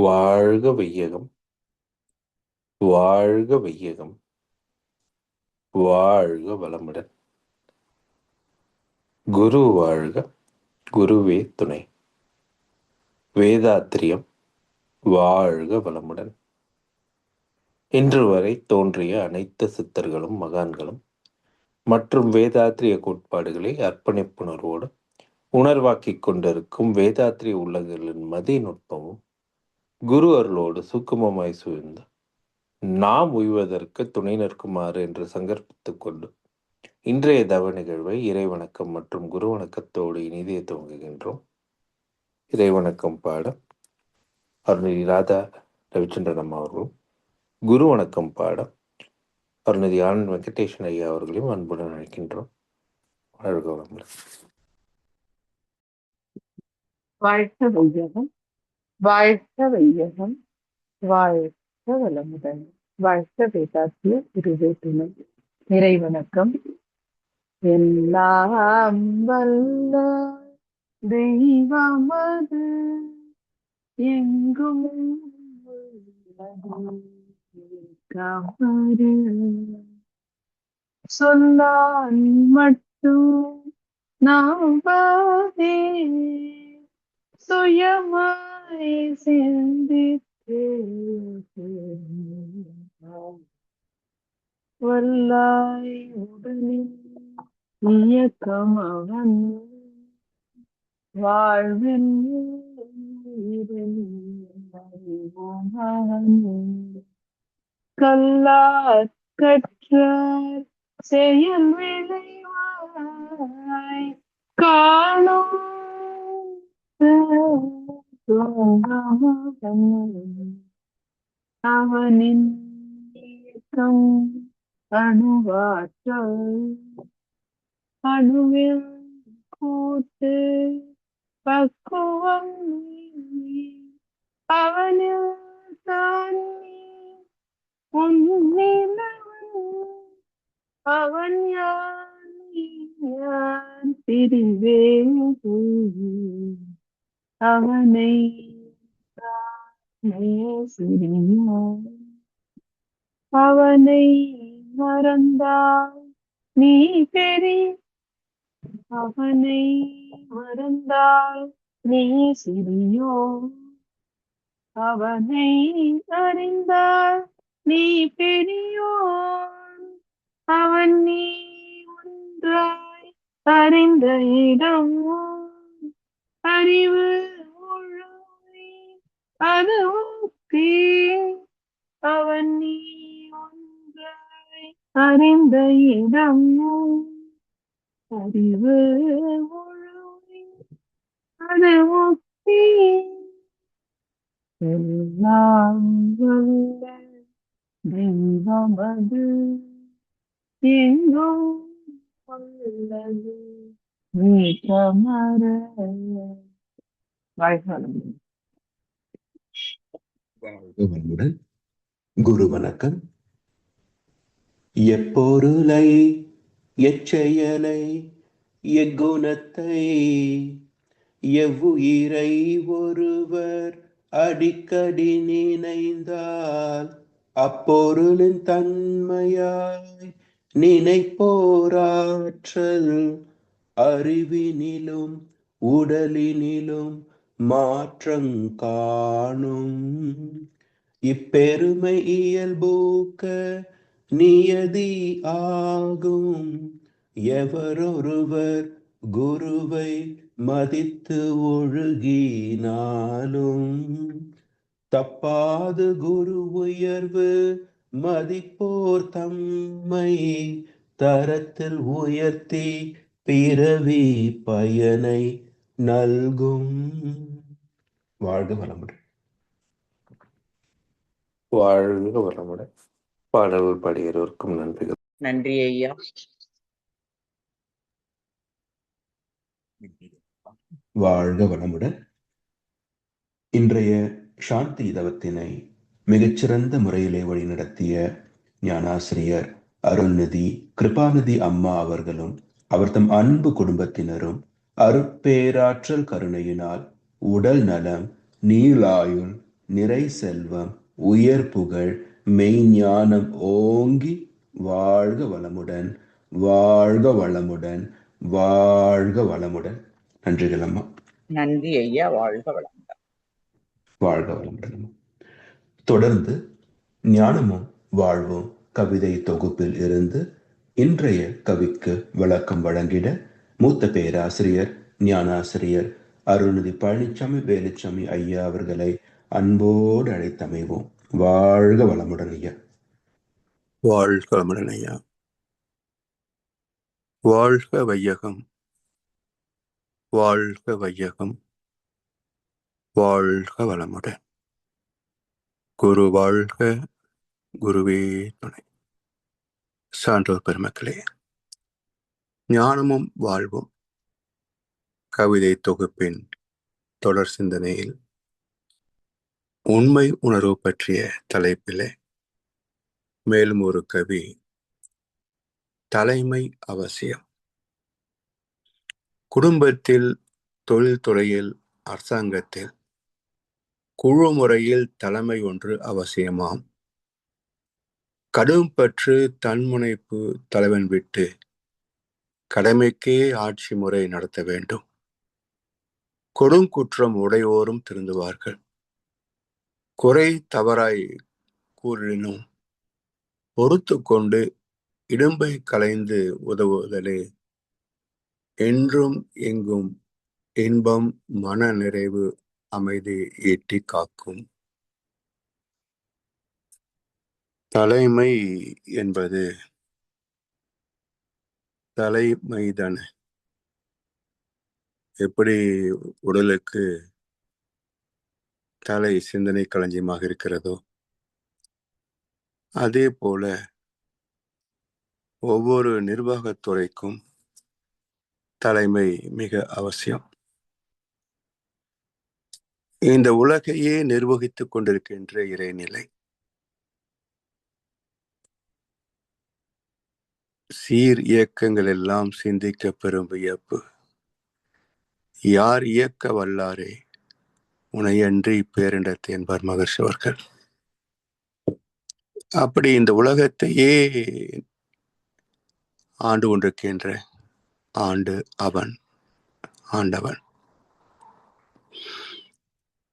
வாழ்க வையகம், வாழ்க வையகம், வாழ்க வளமுடன். குரு வாழ்க, குருவே துணை. வேதாத்திரியம் வாழ்க வளமுடன். இன்று வரை தோன்றிய அனைத்து சித்தர்களும் மகான்களும் மற்றும் வேதாத்திரிய கோட்பாடுகளை அர்ப்பணிப்புணர்வோடு உணர்வாக்கிக் கொண்டிருக்கும் வேதாத்திரிய உள்ளங்களின் மதிநுட்பமும் குரு அருளோடு சுக்குமமாய் சூழ்ந்து நாம் உய்வதற்கு துணை நிற்குமாறு என்று சங்கல்பித்துக் கொண்டு இன்றைய தவ நிகழ்வை இறைவணக்கம் மற்றும் குரு வணக்கத்தோடு இனிதே துவங்குகின்றோம். இறைவணக்கம் பாட அருணதி ராதா ரவிச்சந்திரன் அம்மா அவர்களும், குரு வணக்கம் பாட அருணதி ஆனந்த் வெங்கடேஷன் ஐயா அவர்களையும் அன்புடன் அழைக்கின்றோம். வாழ்க வளமுடன். வாழ்க வையகம், வாழ்க வையகம், வாழ்க வளமுடன். வாழ்க வேதாத்திய குருவே துணை. இறைவணக்கம். எல்லாம் வல்ல தெய்வமது எங்கும் கவரு சொல்லான் மட்டும் நாவே சுயமாய் சிந்தித்து வல்லாய் உடலில் இயக்கம் அவன் வாழ்வில் கல்லார் கற்றார் செயல் விளைவாய் காணும் அவனின் இயக்கம் அணுவாற்றல் அணுவில் கூட்டு பக்குவம் அவனில் தான் அவன் யான் பிரிவே அவனை அவனை மறந்தால் நீ அவனை மறந்தால் நீ சிறியோ அவனை அறிந்தால் நீ பெரியோன் அவன் நீ ஒன்றாய் அறிந்த இடம் அறிவு ஒழுங்கி அது முக்தி அவன் நீ ஒன்றாய் அறிந்த இடம் அறிவு ஒழுங்கி அது முக்தி எல்லாம் வல்ல தெய்வமது எங்கும் உள்ளது நீக்கமர. வாழ்க வளமுடன். குரு வணக்கம். எப்பொருளை எச்செயலை எக்குணத்தை எவ்வுயிரை ஒருவர் அடிக்கடி நினைந்தால் அப்பொருளின் தன்மையாய் நினைப்போராற்றல் அறிவினிலும் உடலினிலும் மாற்றம் காணும். இப்பெருமை இயல்பூக்க நியதி ஆகும். எவரொருவர் குருவை மதித்து ஒழுகினாலும் தப்பாது குரு உயர்வு மதிப்போர் தம்மை தரத்தில் உயர்த்தி பிறவி பயனை நல்கும். வாழ்க வளமுடன். வாழ்க வளமுடன். பாடல்கள் பாடியவருக்கும் நன்றிகள். நன்றி ஐயா. வாழ்க வளமுடன். இன்றைய சாந்தி தவத்தினை மிகச்சிறந்த முறையிலே வழிநடத்திய ஞானாசிரியர் அருள்நிதி கிருபாநிதி அம்மா அவர்களும் அவர் தம் அன்பு குடும்பத்தினரும் அருட்பேராற்றல் கருணையினால் உடல் நலம், நீளாயுள், நிறை செல்வம், உயர் புகழ், மெய்ஞானம் ஓங்கி வாழ்க வளமுடன், வாழ்க வளமுடன், வாழ்க வளமுடன். நன்றிகள் அம்மா. நன்றி ஐயா. வாழ்க வளமுடன். வாழ்க வளமுடன். தொடர்ந்து ஞானமும் வாழ்வும் கவிதை தொகுப்பில் இருந்து இன்றைய கவிக்கு விளக்கம் வழங்கிட மூத்த பேராசிரியர் ஞானாசிரியர் அருள்நிதி பழனிசாமி வேலுச்சாமி ஐயா அவர்களை அன்போடு அழைத்தமைவோம். வாழ்க வளமுடன் ஐயா. வாழ்க வளமுடன் ஐயா. வாழ்க வையகம், வாழ்க வையகம், வாழ்க வளமுடன். குரு வாழ்க, குருவே துணை. சான்றோர் பெருமக்களே, ஞானமும் வாழ்வும் கவிதை தொகுப்பின் தொடர் சிந்தனையில் உண்மை உணர்வு பற்றிய தலைப்பிலே மேலும் ஒரு கவி, தலைமை அவசியம். குடும்பத்தில், தொழில்துறையில், அரசாங்கத்தில் குழு முறையில் தலைமை ஒன்று அவசியமாம். கடும் பற்று தன்முனைப்பு தலைவன் விட்டு கடமைக்கே ஆட்சி முறை நடத்த வேண்டும். கொடுங்குற்றம் உடையோரும் திருந்துவார்கள். குறை தவறாய் கூறினும் பொறுத்து கொண்டு இடும்பை களைந்து உதவுதலே என்றும் எங்கும் இன்பம், மன நிறைவு, அமைதி ஈட்டி காக்கும். தலைமை என்பது தலைமைதான. எப்படி உடலுக்கு தலை சிந்தனை களஞ்சியமாக இருக்கிறதோ, அதே போல ஒவ்வொரு நிர்வாகத்துறைக்கும் தலைமை மிக அவசியம். இந்த உலகையே நிர்வகித்துக் கொண்டிருக்கின்ற இறைநிலை சீர் இயக்கங்கள் எல்லாம் சிந்திக்க பெறும் வியப்பு. யார் இயக்க வல்லாரே உனையன்றி பேரிடத்தை என்பார் மகர்ஷி அவர்கள். அப்படி இந்த உலகத்தையே ஆண்டு கொண்டிருக்கின்ற அவன் ஆண்டவன்.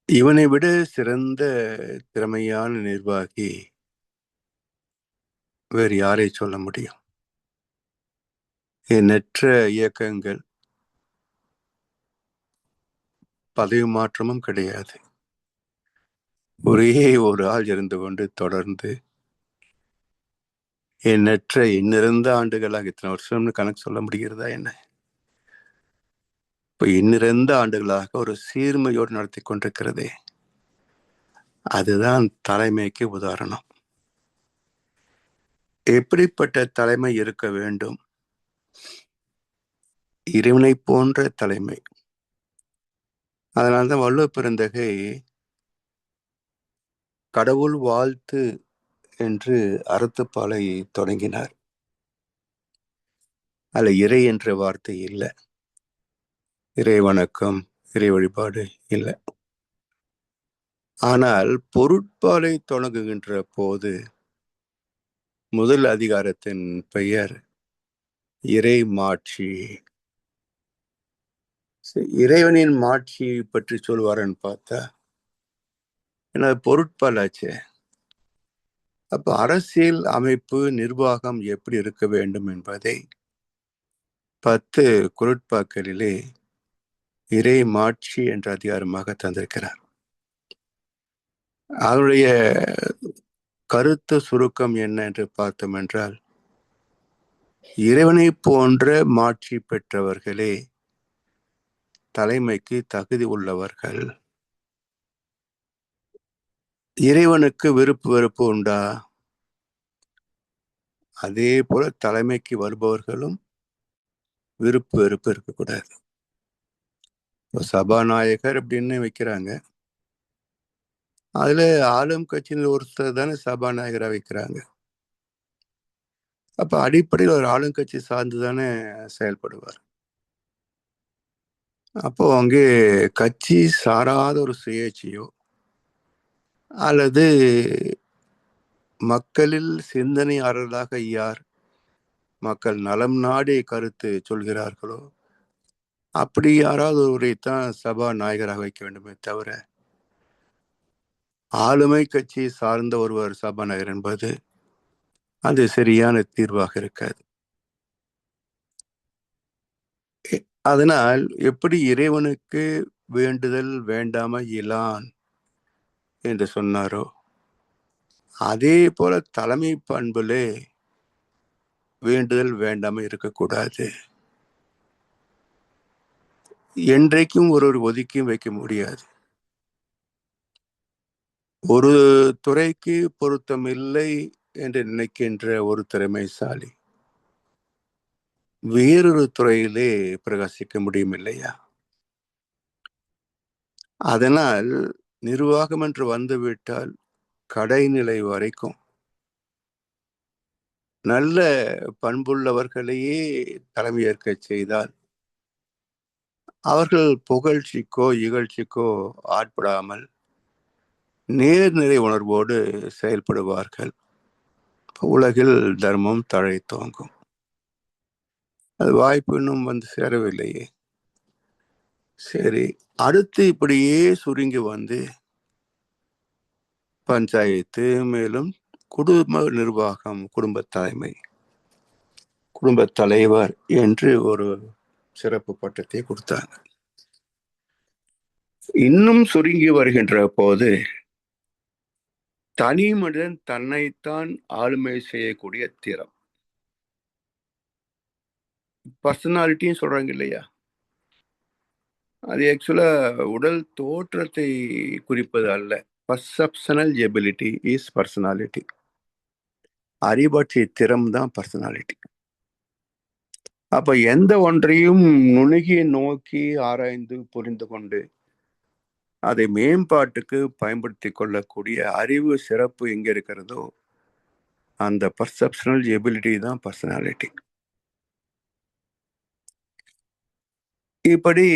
இவனை விட சிறந்த திறமையான நிர்வாகி வேறு யாரை சொல்ல முடியும்? எண்ணற்ற இயக்கங்கள், பதவி மாற்றமும் கிடையாது. ஒரே ஒரு ஆள் இருந்து கொண்டு தொடர்ந்து எண்ணற்ற எண்ணிறந்த ஆண்டுகளாக, இத்தனை வருஷம்னு கணக்கு சொல்ல முடிகிறதா என்ன? இப்ப எண்ணிறந்த ஆண்டுகளாக ஒரு சீர்மையோடு நடத்தி கொண்டிருக்கிறதே, அதுதான் தலைமைக்கு உதாரணம். எப்படிப்பட்ட தலைமை இருக்க வேண்டும்? இறைவனை போன்ற தலைமை. அதனால்தான் வள்ளுவ பெருந்தகை கடவுள் வாழ்த்து என்று அறத்துப்பாலை தொடங்கினார். அதுல இறை என்ற வார்த்தை இல்லை, இறை வணக்கம், இறை வழிபாடு இல்லை. ஆனால் பொருட்பாலை தொடங்குகின்ற போது முதல் அதிகாரத்தின் பெயர் இறை மாட்சி. இறைவனின் மாட்சியை பற்றி சொல்வாரன்னு பார்த்தா ஏன்னா பொருட்பாலாச்சு. அப்ப அரசியல் அமைப்பு, நிர்வாகம் எப்படி இருக்க வேண்டும் என்பதை 10 குறட்பாக்களிலே இறை மாட்சி என்ற அதிகாரமாக தந்திருக்கிறார். அவருடைய கருத்து சுருக்கம் என்ன என்று பார்த்தோம் என்றால், இறைவனை போன்ற மாட்சி பெற்றவர்களே தலைமைக்கு தகுதி உள்ளவர்கள். இறைவனுக்கு விருப்பு வெறுப்பு உண்டா? அதே போல தலைமைக்கு வருபவர்களும் விருப்பு வெறுப்பு இருக்கக்கூடாது. சபாநாயகர் அப்படின்னு வைக்கிறாங்க, அதுல ஆளும் கட்சியில் ஒருத்தர் தானே சபாநாயகரா வைக்கிறாங்க. அப்ப அடிப்படையில் ஒரு ஆளுங்கட்சி சார்ந்து தானே செயல்படுவார். அப்போ அங்கே கட்சி சாராத ஒரு சுயேட்சையோ அல்லது மக்களில் சிந்தனையாளர்களாக யார் மக்கள் நலம் நாடி கருத்து சொல்கிறார்களோ அப்படி யாராவது ஒருவரைத்தான் சபாநாயகராக வைக்க வேண்டுமே தவிர ஆளுமை கட்சி சார்ந்த ஒருவர் சபாநாயகர் என்பது அது சரியான தீர்வாக இருக்காது. அதனால் எப்படி இறைவனுக்கு வேண்டுதல் வேண்டாம இலான் என்று சொன்னாரோ அதே போல தலைமை பண்புலே வேண்டுதல் வேண்டாம இருக்கக்கூடாது. என்றைக்கும் ஒரு ஒதுக்கியும் வைக்க முடியாது. ஒரு துறைக்கு பொருத்தமில்லை என்று நினைக்கின்ற ஒரு திறமைசாலி வேறொரு துறையிலே பிரகாசிக்க முடியும் இல்லையா? அதனால் நிர்வாகம் என்று வந்துவிட்டால் கடைநிலை வரைக்கும் நல்ல பண்புள்ளவர்களையே தலைமையேற்க செய்தால் அவர்கள் புகழ்ச்சிக்கோ இகழ்ச்சிக்கோ ஆட்படாமல் நேர்நிலை உணர்வோடு செயல்படுவார்கள். உலகில் தர்மம் தழைத்தோங்கும். அது வாய்ப்பு இன்னும் வந்து சேரவில்லையே. சரி, அடுத்து இப்படியே சுருங்கி வந்து பஞ்சாயத்து, மேலும் குடும்ப நிர்வாகம், குடும்ப தலைமை, குடும்ப தலைவர் என்று ஒரு சிறப்பு பட்டத்தை கொடுத்தாங்க. இன்னும் சுருங்கி வருகின்ற போது தனி மனிதன் தன்னைத்தான் ஆளுமை செய்யக்கூடிய திறம், பர்சனாலிட்டின்னு சொல்றாங்க இல்லையா? அது ஆக்சுவலா உடல் தோற்றத்தை குறிப்பது அல்ல. Perceptional ability is personality. அறிவாட்சி திறம் தான் பர்சனாலிட்டி. அப்ப எந்த ஒன்றையும் நுணுகி நோக்கி ஆராய்ந்து புரிந்து கொண்டு அதை மேம்பாட்டுக்கு பயன்படுத்தி கொள்ளக்கூடிய அறிவு சிறப்பு எங்க இருக்கிறதோ அந்த பர்செப்ஷனல் எபிலிட்டி தான் பர்சனாலிட்டி. இப்படி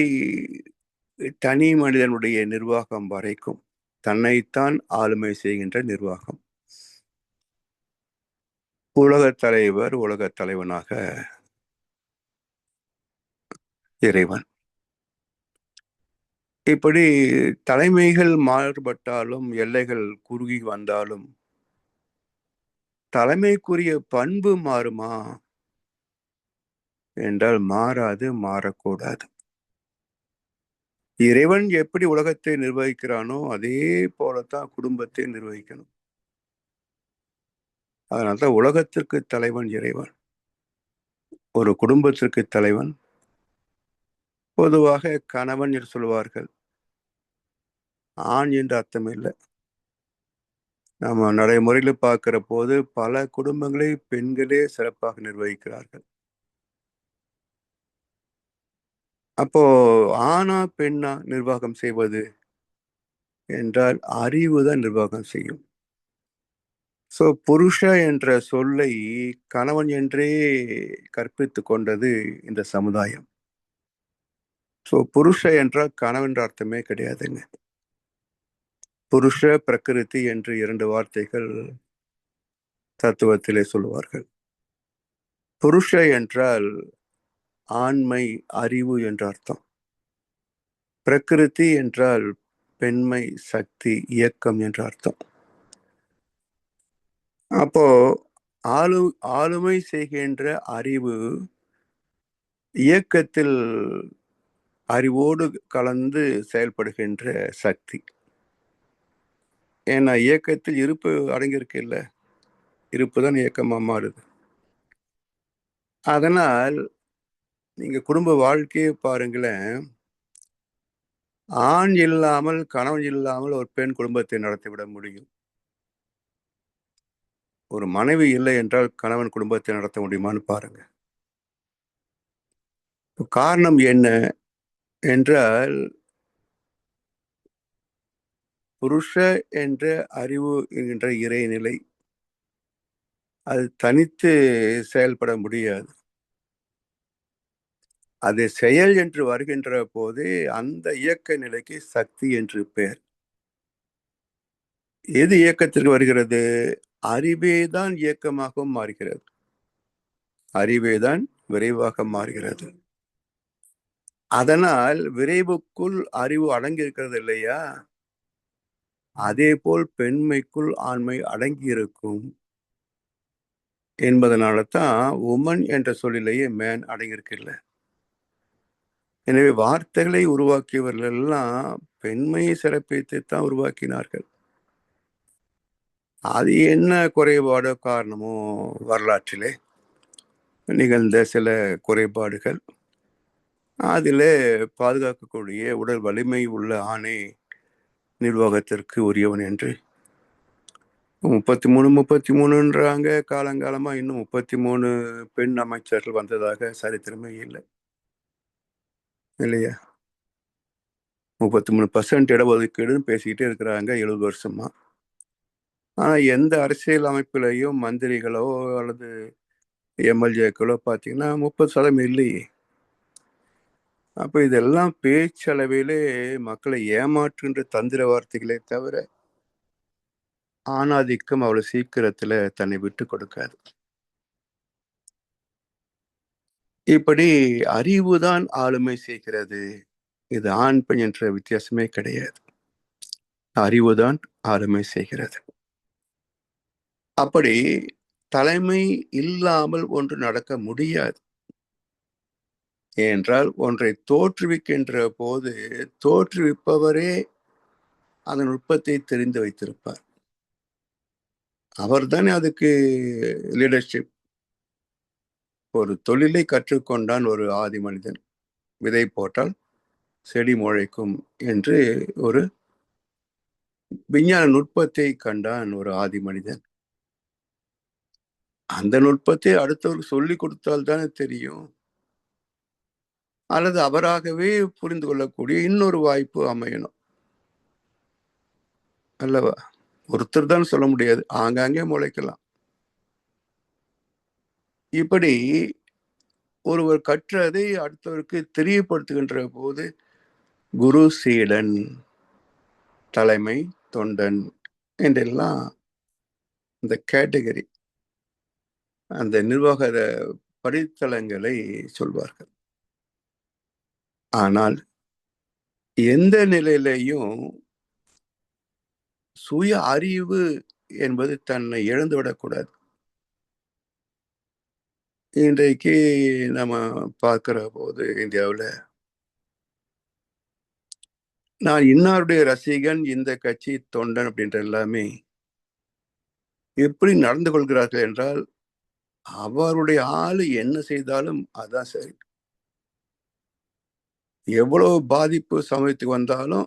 தனி மனிதனுடைய நிர்வாகம் வரைக்கும் தன்னைத்தான் ஆளுமை செய்கின்ற நிர்வாகம். உலகத் தலைவர், உலகத் தலைவனாக இறைவன். இப்படி தலைமைகள் மாறுபட்டாலும் எல்லைகள் குறுகி வந்தாலும் தலைமைக்குரிய பண்பு மாறுமா என்றால் மாறாது, மாறக்கூடாது. இறைவன் எப்படி உலகத்தை நிர்வகிக்கிறானோ அதே போலத்தான் குடும்பத்தை நிர்வகிக்கணும். அதனால்தான் உலகத்திற்கு தலைவன் இறைவன், ஒரு குடும்பத்திற்கு தலைவன் பொதுவாக கணவன் என்று சொல்வார்கள். ஆண் என்று அர்த்தம் இல்லை. நம்ம நடைமுறையில் பார்க்கிற போது பல குடும்பங்களை பெண்களே சிறப்பாக நிர்வகிக்கிறார்கள். அப்போ ஆணா பெண்ணா நிர்வாகம் செய்வது என்றால் அறிவுதான் நிர்வாகம் செய்யும். சோ புருஷ என்ற சொல்லை கணவன் என்றே கற்பித்து கொண்டது இந்த சமுதாயம். சோ புருஷ என்றால் கணவன் என்ற அர்த்தமே கிடையாதுங்க. புருஷ பிரகிருதி என்று 2 வார்த்தைகள் தத்துவத்திலே சொல்லுவார்கள். புருஷ என்றால் ஆண்மை, அறிவு என்ற அர்த்தம். பிரகிருதி என்றால் பெண்மை, சக்தி, இயக்கம் என்ற அர்த்தம். அப்போ ஆளுமை செய்கின்ற அறிவு இயக்கத்தில் அறிவோடு கலந்து செயல்படுகின்ற சக்தி. ஏன்னா இயக்கத்தில் இருப்பு அடங்கியிருக்கு இல்ல, இருப்பு தான் இயக்கமா மாறுது. அதனால் நீங்க குடும்ப வாழ்க்கையை பாருங்களேன், ஆண் இல்லாமல் கணவன் இல்லாமல் ஒரு பெண் குடும்பத்தை நடத்திவிட முடியும். ஒரு மனைவி இல்லை என்றால் கணவன் குடும்பத்தை நடத்த முடியுமான்னு பாருங்க. காரணம் என்ன என்றால் புருஷ என்ற அறிவு என்கின்ற இறைநிலை அது தனித்து செயல்பட முடியாது. அது செயல் என்று வருகின்ற போது அந்த இயக்க நிலைக்கு சக்தி என்று பெயர். எது இயக்கத்திற்கு வருகிறது? அறிவேதான் இயக்கமாகவும் மாறுகிறது. அறிவேதான் விரைவாக மாறுகிறது. அதனால் விரைவுக்குள் அறிவு அடங்கி இருக்கிறது இல்லையா? அதே போல் பெண்மைக்குள் ஆண்மை அடங்கி இருக்கும் என்பதனால தான் உமன் என்ற சொல்லிலேயே மேன் அடங்கியிருக்கில்ல. எனவே வார்த்தைகளை உருவாக்கியவர்கள் எல்லாம் பெண்மையை சிறப்பித்து தான் உருவாக்கினார்கள். அது என்ன குறைபாடோ காரணமோ வரலாற்றிலே நிகழ்ந்த சில குறைபாடுகள், அதிலே பாதுகாக்கக்கூடிய உடல் வலிமை உள்ள ஆணை நிர்வாகத்திற்கு உரியவன் என்று 33 காலங்காலமா இன்னும் 33 பெண் அமைச்சர்கள் வந்ததாக சரித்திரமே இல்லை இல்லையா? 33% இடஒதுக்கீடுன்னு பேசிக்கிட்டே இருக்கிறாங்க 70 வருஷமா. ஆனா எந்த அரசியல் அமைப்பிலையும் மந்திரிகளோ அல்லது எம்எல்ஏக்களோ பார்த்தீங்கன்னா 30% இல்லையே. அப்ப இதெல்லாம் பேச்சளவிலே மக்களை ஏமாற்றுகின்ற தந்திர வார்த்தைகளே தவிர ஆணாதிக்கம் அவ்வளவு சீக்கிரத்துல தன்னை விட்டு கொடுக்காது. இப்படி அறிவுதான் ஆளுமை செய்கிறது. இது ஆண் பெண் என்ற வித்தியாசமே கிடையாது. அறிவுதான் ஆளுமை செய்கிறது. அப்படி தலைமை இல்லாமல் ஒன்று நடக்க முடியாது. ஏனென்றால் ஒன்றை தோற்றுவிக்கின்ற போது தோற்றுவிப்பவரே அதன் நுட்பத்தை தெரிந்து வைத்திருப்பார். அவர்தானே அதுக்கு லீடர்ஷிப். ஒரு தொழிலை கற்றுக்கொண்டான் ஒரு ஆதி மனிதன். விதை போட்டால் செடி முளைக்கும் என்று ஒரு விஞ்ஞான நுட்பத்தை கண்டான் ஒரு ஆதி மனிதன். அந்த நுட்பத்தை அடுத்தவருக்கு சொல்லிக் கொடுத்தால் தானே தெரியும். அல்லது அவராகவே புரிந்து கொள்ளக்கூடிய இன்னொரு வாய்ப்பு அமையணும் அல்லவா? ஒருத்தர் தான் சொல்ல முடியாது, ஆங்காங்கே முளைக்கலாம். இப்படி ஒருவர் கற்றதை அடுத்தவருக்கு தெரியப்படுத்துகின்ற போது குரு சீடன், தலைமை தொண்டன் என்றெல்லாம் இந்த கேட்டகரி, அந்த நிர்வாக படித்தளங்களை சொல்வார்கள். ஆனால் எந்த நிலையிலையும் சுய அறிவு என்பது தன்னை இழந்துவிடக்கூடாது. இன்றைக்கு நம்ம பார்க்கிற போது இந்தியாவில் நான் இன்னாருடைய ரசிகன், இந்த கட்சி தொண்டன் அப்படின்ற எல்லாமே எப்படி நடந்து கொள்கிறார்கள் என்றால் அவருடைய ஆளு என்ன செய்தாலும் அதான் சரி. எவ்வளவு பாதிப்பு சமூகத்துக்கு வந்தாலும்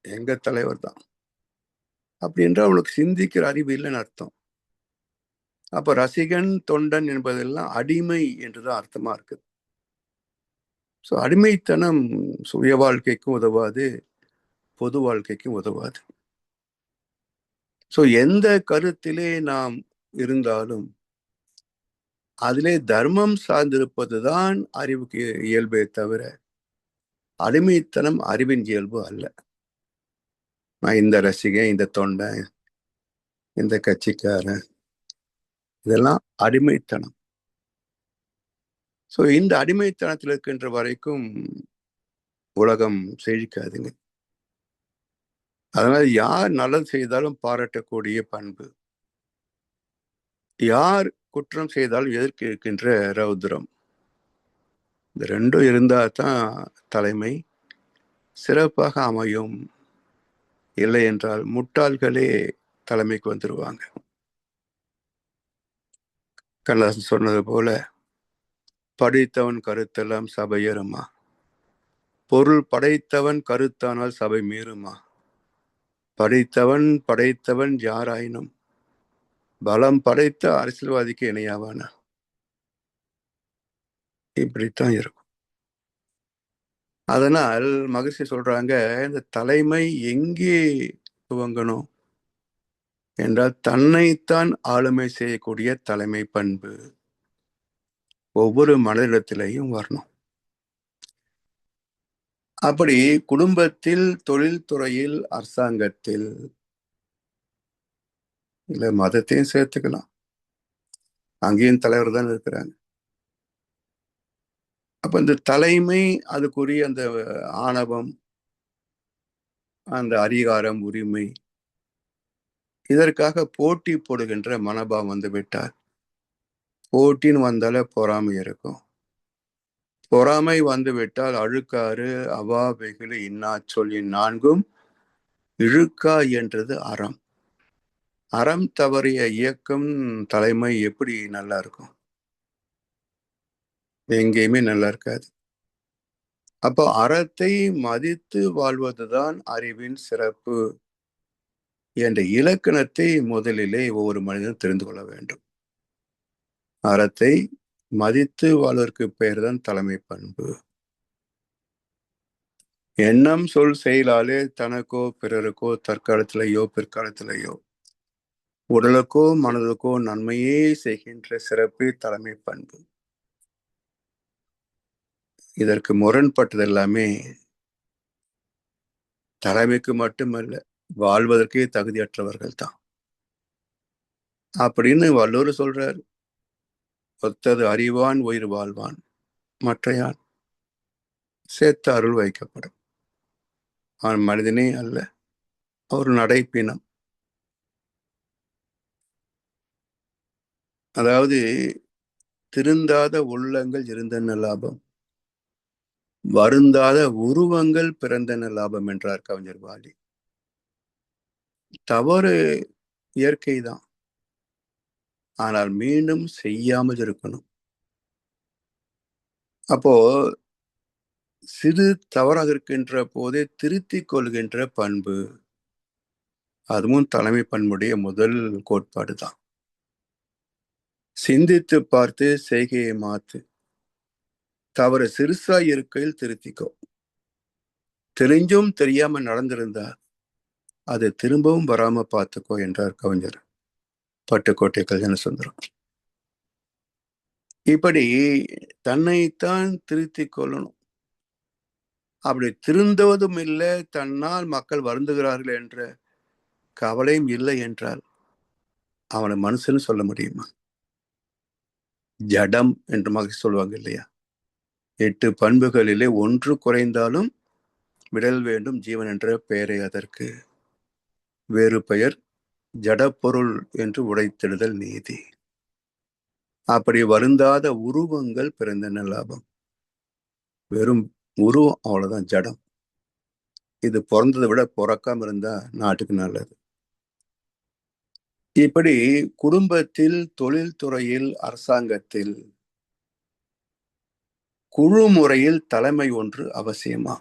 எங்க தலைவர் தான் அப்படின்ற அவளுக்கு சிந்திக்கிற அறிவு இல்லைன்னு அர்த்தம். அப்ப ரசிகன் தொண்டன் என்பதெல்லாம் அடிமை என்றுதான் அர்த்தமா இருக்குது. ஸோ அடிமைத்தனம் சுய வாழ்க்கைக்கும் உதவாது, பொது வாழ்க்கைக்கும் உதவாது. ஸோ எந்த கருத்திலே நாம் இருந்தாலும் அதிலே தர்மம் சார்ந்திருப்பதுதான் அறிவுக்கு இயல்பே தவிர அடிமைத்தனம் அறிவின் இயல்பு அல்ல. நான் இந்த ரசிகன், இந்த தொண்டன், இந்த கட்சிக்காரன், இதெல்லாம் அடிமைத்தனம். ஸோ இந்த அடிமைத்தனத்தில் இருக்கின்ற வரைக்கும் உலகம் செழிக்காதுங்க. அதனால யார் நல்லது செய்தாலும் பாராட்டக்கூடிய பண்பு, யார் குற்றம் செய்தாலும் எதிர்க்க இருக்கின்ற ரௌத்ரம், இந்த ரெண்டும் இருந்தா தான் தலைமை சிறப்பாக அமையும். இல்லை என்றால் முட்டாள்களே தலைமைக்கு வந்துருவாங்க. கண்ணதாசன் சொன்னது போல படித்தவன் கருத்தெல்லாம் சபையேறுமா, பொருள் படைத்தவன் கருத்தானால் சபை மீறுமா, படைத்தவன் யாராயினும் பலம் படைத்த அரசியல்வாதிக்கு இணையாவானா. இப்படித்தான் இருக்கும். அதனால் மகிழ்ச்சி சொல்றாங்க, இந்த தலைமை எங்கே துவங்கணும் என்றால் தன்னைத்தான் ஆளுமை செய்யக்கூடிய தலைமை பண்பு ஒவ்வொரு மனிதத்திலையும் வரணும். அப்படி குடும்பத்தில், தொழில்துறையில், அரசாங்கத்தில் இல்ல மதத்தையும் சேர்த்துக்கலாம். அங்கேயும் தலைவர் தான் இருக்கிறாங்க. அப்ப இந்த தலைமை, அதுக்குரிய அந்த ஆணவம், அந்த அதிகாரம், உரிமை, இதற்காக போட்டி போடுகின்ற மனோபாவம் வந்து விட்டார். போட்டின்னு வந்தாலே பொறாமை இருக்கும். பொறாமை வந்து விட்டால் அழுக்காறு, அவா, வெகுளி, இன்னா சொல்லி நான்கும் இழுக்கா என்றது அறம். அறம் தவறிய இயக்கம், தலைமை எப்படி நல்லா இருக்கும்? எங்கேயுமே நல்லா இருக்காது. அப்போ அறத்தை மதித்து வாழ்வதுதான் அறிவின் சிறப்பு என்ற இலக்கணத்தை முதலிலே ஒவ்வொரு மனிதனும் தெரிந்து கொள்ள வேண்டும். அறத்தை மதித்து வாழ்வதற்கு பெயர் தான் தலைமை பண்பு. எண்ணம் சொல் செயலாலே தனக்கோ பிறருக்கோ தற்காலத்திலேயோ பிற்காலத்திலேயோ உடலுக்கோ மனதுக்கோ நன்மையே செய்கின்ற சிறப்பு தலைமை பண்பு. இதற்கு முரண்பட்டது எல்லாமே தலைமைக்கு மட்டுமல்ல, வாழ்வதற்கே தகுதியற்றவர்கள் தான் அப்படின்னு வள்ளுவர் சொல்றார். ஒத்தது அறிவான் உயிர் வாழ்வான், மற்றையான் சேர்த்த அருள் வைக்கப்படும். அவன் மனிதனே அல்ல, ஒரு நடைப்பினம். அதாவது திருந்தாத உள்ளங்கள் இருந்தன லாபம், வருந்தாத உருவங்கள் பிறந்தன லாபம் என்றார் கவிஞர் வாலி. தவறு இயற்கைதான், ஆனால் மீண்டும் செய்யாமல் இருக்கணும். அப்போ சிறு தவறாக இருக்கின்ற போதே திருத்திக் கொள்கின்ற பண்பு, அதுவும் தலைமை பண்புடைய முதல் கோட்பாடு தான். சிந்தித்து பார்த்து செய்கையை மாத்து, தவறு சிறுசா இருக்கையில் திருத்திக்கோ. தெரிஞ்சும் தெரியாம நடந்திருந்தா அது திரும்பவும் வராம பார்த்துக்கோ என்றார் கவிஞர் பட்டுக்கோட்டை கல்யாண சுந்தரம். இப்படி தன்னைத்தான் திருத்திக் கொள்ளணும். அப்படி திருந்துவதும் இல்லை, தன்னால் மக்கள் வருந்துகிறார்கள் என்ற கவலையும் இல்லை என்றால் அவனை மனுஷன்னு சொல்ல முடியுமா? ஜடம் என்று மகிழ்ச்சி சொல்லுவாங்க இல்லையா? 8 பண்புகளிலே ஒன்று குறைந்தாலும் விடல் வேண்டும் ஜீவன் என்ற பெயரை அதற்கு. வேறு பெயர் ஜடப்பொருள் என்று உடைத்திடுதல் நீதி. அப்படி வருந்தாத உருவங்கள் பிறந்தன லாபம். வெறும் உருவம், அவ்வளவுதான் ஜடம். இது பிறந்ததை விட பிறக்காம இருந்தா நாட்டுக்கு நல்லது. இப்படி குடும்பத்தில், தொழில்துறையில், அரசாங்கத்தில் குழு முறையில் தலைமை ஒன்று அவசியமா?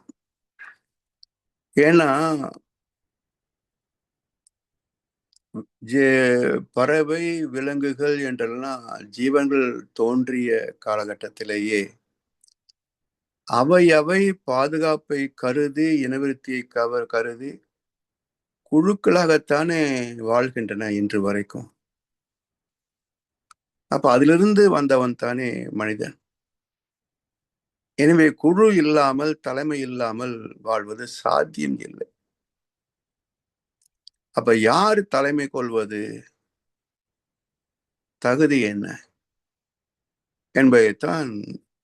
ஏன்னா பறவை, விலங்குகள் என்றெல்லாம் ஜீவன்கள் தோன்றிய காலகட்டத்திலேயே அவை பாதுகாப்பை கருதி, இனவிருத்தியை கருதி குழுக்களாகத்தானே வாழ்கின்றன இன்று வரைக்கும். அப்ப அதிலிருந்து வந்தவன் தானே மனிதன். எனவே குழு இல்லாமல், தலைமை இல்லாமல் வாழ்வது சாத்தியம் இல்லை. அப்ப யார் தலைமை கொள்வது, தகுதி என்ன என்பதைத்தான்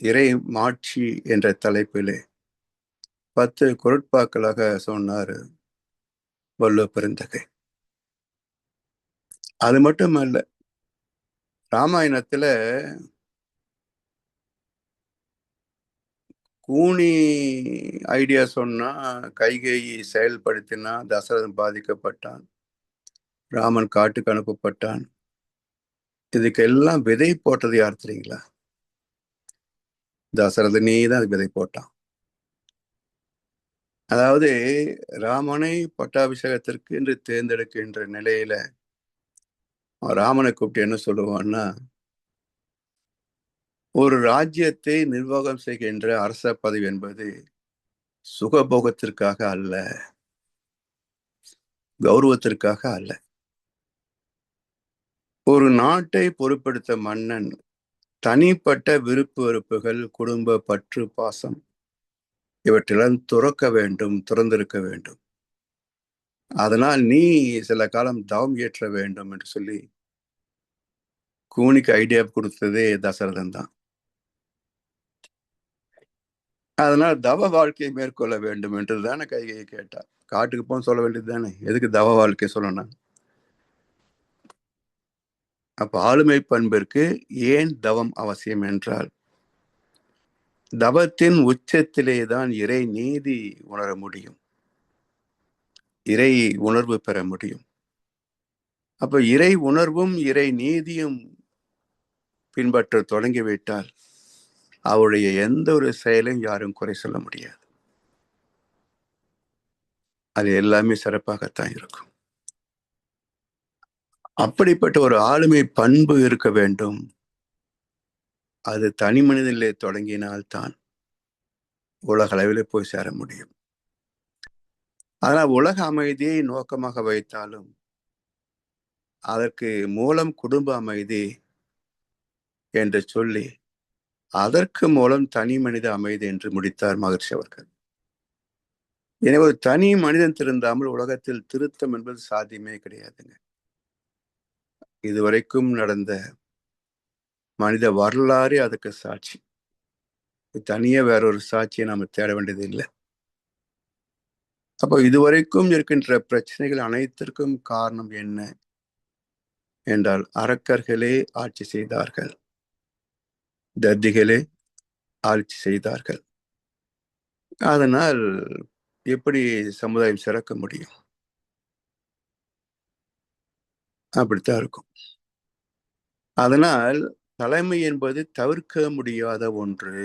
இறை மாட்சி என்ற தலைப்பிலே 10 குறட்பாக்களாக சொன்னார் வள்ளுவ பெருந்தகை. அது மட்டுமல்ல, ராமாயணத்துல கூனி ஐடியா சொன்னா, கைகேயி செயல்படுத்தினா, தசரதன் பாதிக்கப்பட்டான், ராமன் காட்டுக்கு அனுப்பப்பட்டான். இதுக்கெல்லாம் விதை போட்டது யார் தெரியுங்களா? தசரதனே தான் விதை போட்டான். அதாவது ராமனை பட்டாபிஷேகத்திற்கு என்று தேர்ந்தெடுக்கின்ற நிலையில ராமனை கூப்பிட்டு என்ன சொல்லுவான்னா, ஒரு ராஜ்யத்தை நிர்வாகம் செய்கின்ற அரச பதவி என்பது சுகபோகத்திற்காக அல்ல, கௌரவத்திற்காக அல்ல. ஒரு நாட்டை பொறுப்பெடுத்த மன்னன் தனிப்பட்ட விருப்பு வெறுப்புகள், குடும்ப பற்று, பாசம் இவற்றெல்லாம் துறக்க வேண்டும், துறந்திருக்க வேண்டும். அதனால் நீ சில காலம் தவம் இயற்ற வேண்டும் என்று சொல்லி கூனிக்கு ஐடியா கொடுத்ததே தசரதன் தான். அதனால் தவ வாழ்க்கையை மேற்கொள்ள வேண்டும் என்று தானே கைகையை கேட்டார். காட்டுக்கு போன்னு சொல்ல வேண்டியது தானே, எதுக்கு தவ வாழ்க்கை சொல்லணும்? அப்ப ஆளுமை பண்பிற்கு ஏன் தவம் அவசியம் என்றால், தவத்தின் உச்சத்திலே தான் இறை நீதி உணர முடியும், இறை உணர்வு பெற முடியும். அப்ப இறை உணர்வும் இறை நீதியும் பின்பற்ற தொடங்கிவிட்டால் அவருடைய எந்த ஒரு செயலையும் யாரும் குறை சொல்ல முடியாது. அது எல்லாமே சிறப்பாகத்தான் இருக்கும். அப்படிப்பட்ட ஒரு ஆளுமை பண்பு இருக்க வேண்டும். அது தனி மனிதனிலே தொடங்கினால்தான் உலக அளவில் போய் சேர முடியும். ஆனால் உலக அமைதியை நோக்கமாக வைத்தாலும் அதற்கு மூலம் குடும்ப அமைதி என்று சொல்லி அதற்கு மூலம் தனி மனித அமைதி என்று முடித்தார் மகர்ஷி அவர்கள். எனவே ஒரு தனி மனிதன் திருந்தாமல் உலகத்தில் திருத்தம் என்பது சாத்தியமே கிடையாதுங்க. இதுவரைக்கும் நடந்த மனித வரலாறு அதுக்கு சாட்சி. தனியே வேறொரு சாட்சியை நாம தேட வேண்டியது இல்லை. அப்போ இதுவரைக்கும் இருக்கின்ற பிரச்சனைகள் அனைத்திற்கும் காரணம் என்ன என்றால், அரக்கர்களே ஆட்சி செய்தார்கள், தத்திகளே ஆட்சி செய்தார்கள். அதனால் எப்படி சமுதாயம் சிறக்க முடியும்? அப்படித்தான் இருக்கும். அதனால் தலைமை என்பது தவிர்க்க முடியாத ஒன்று.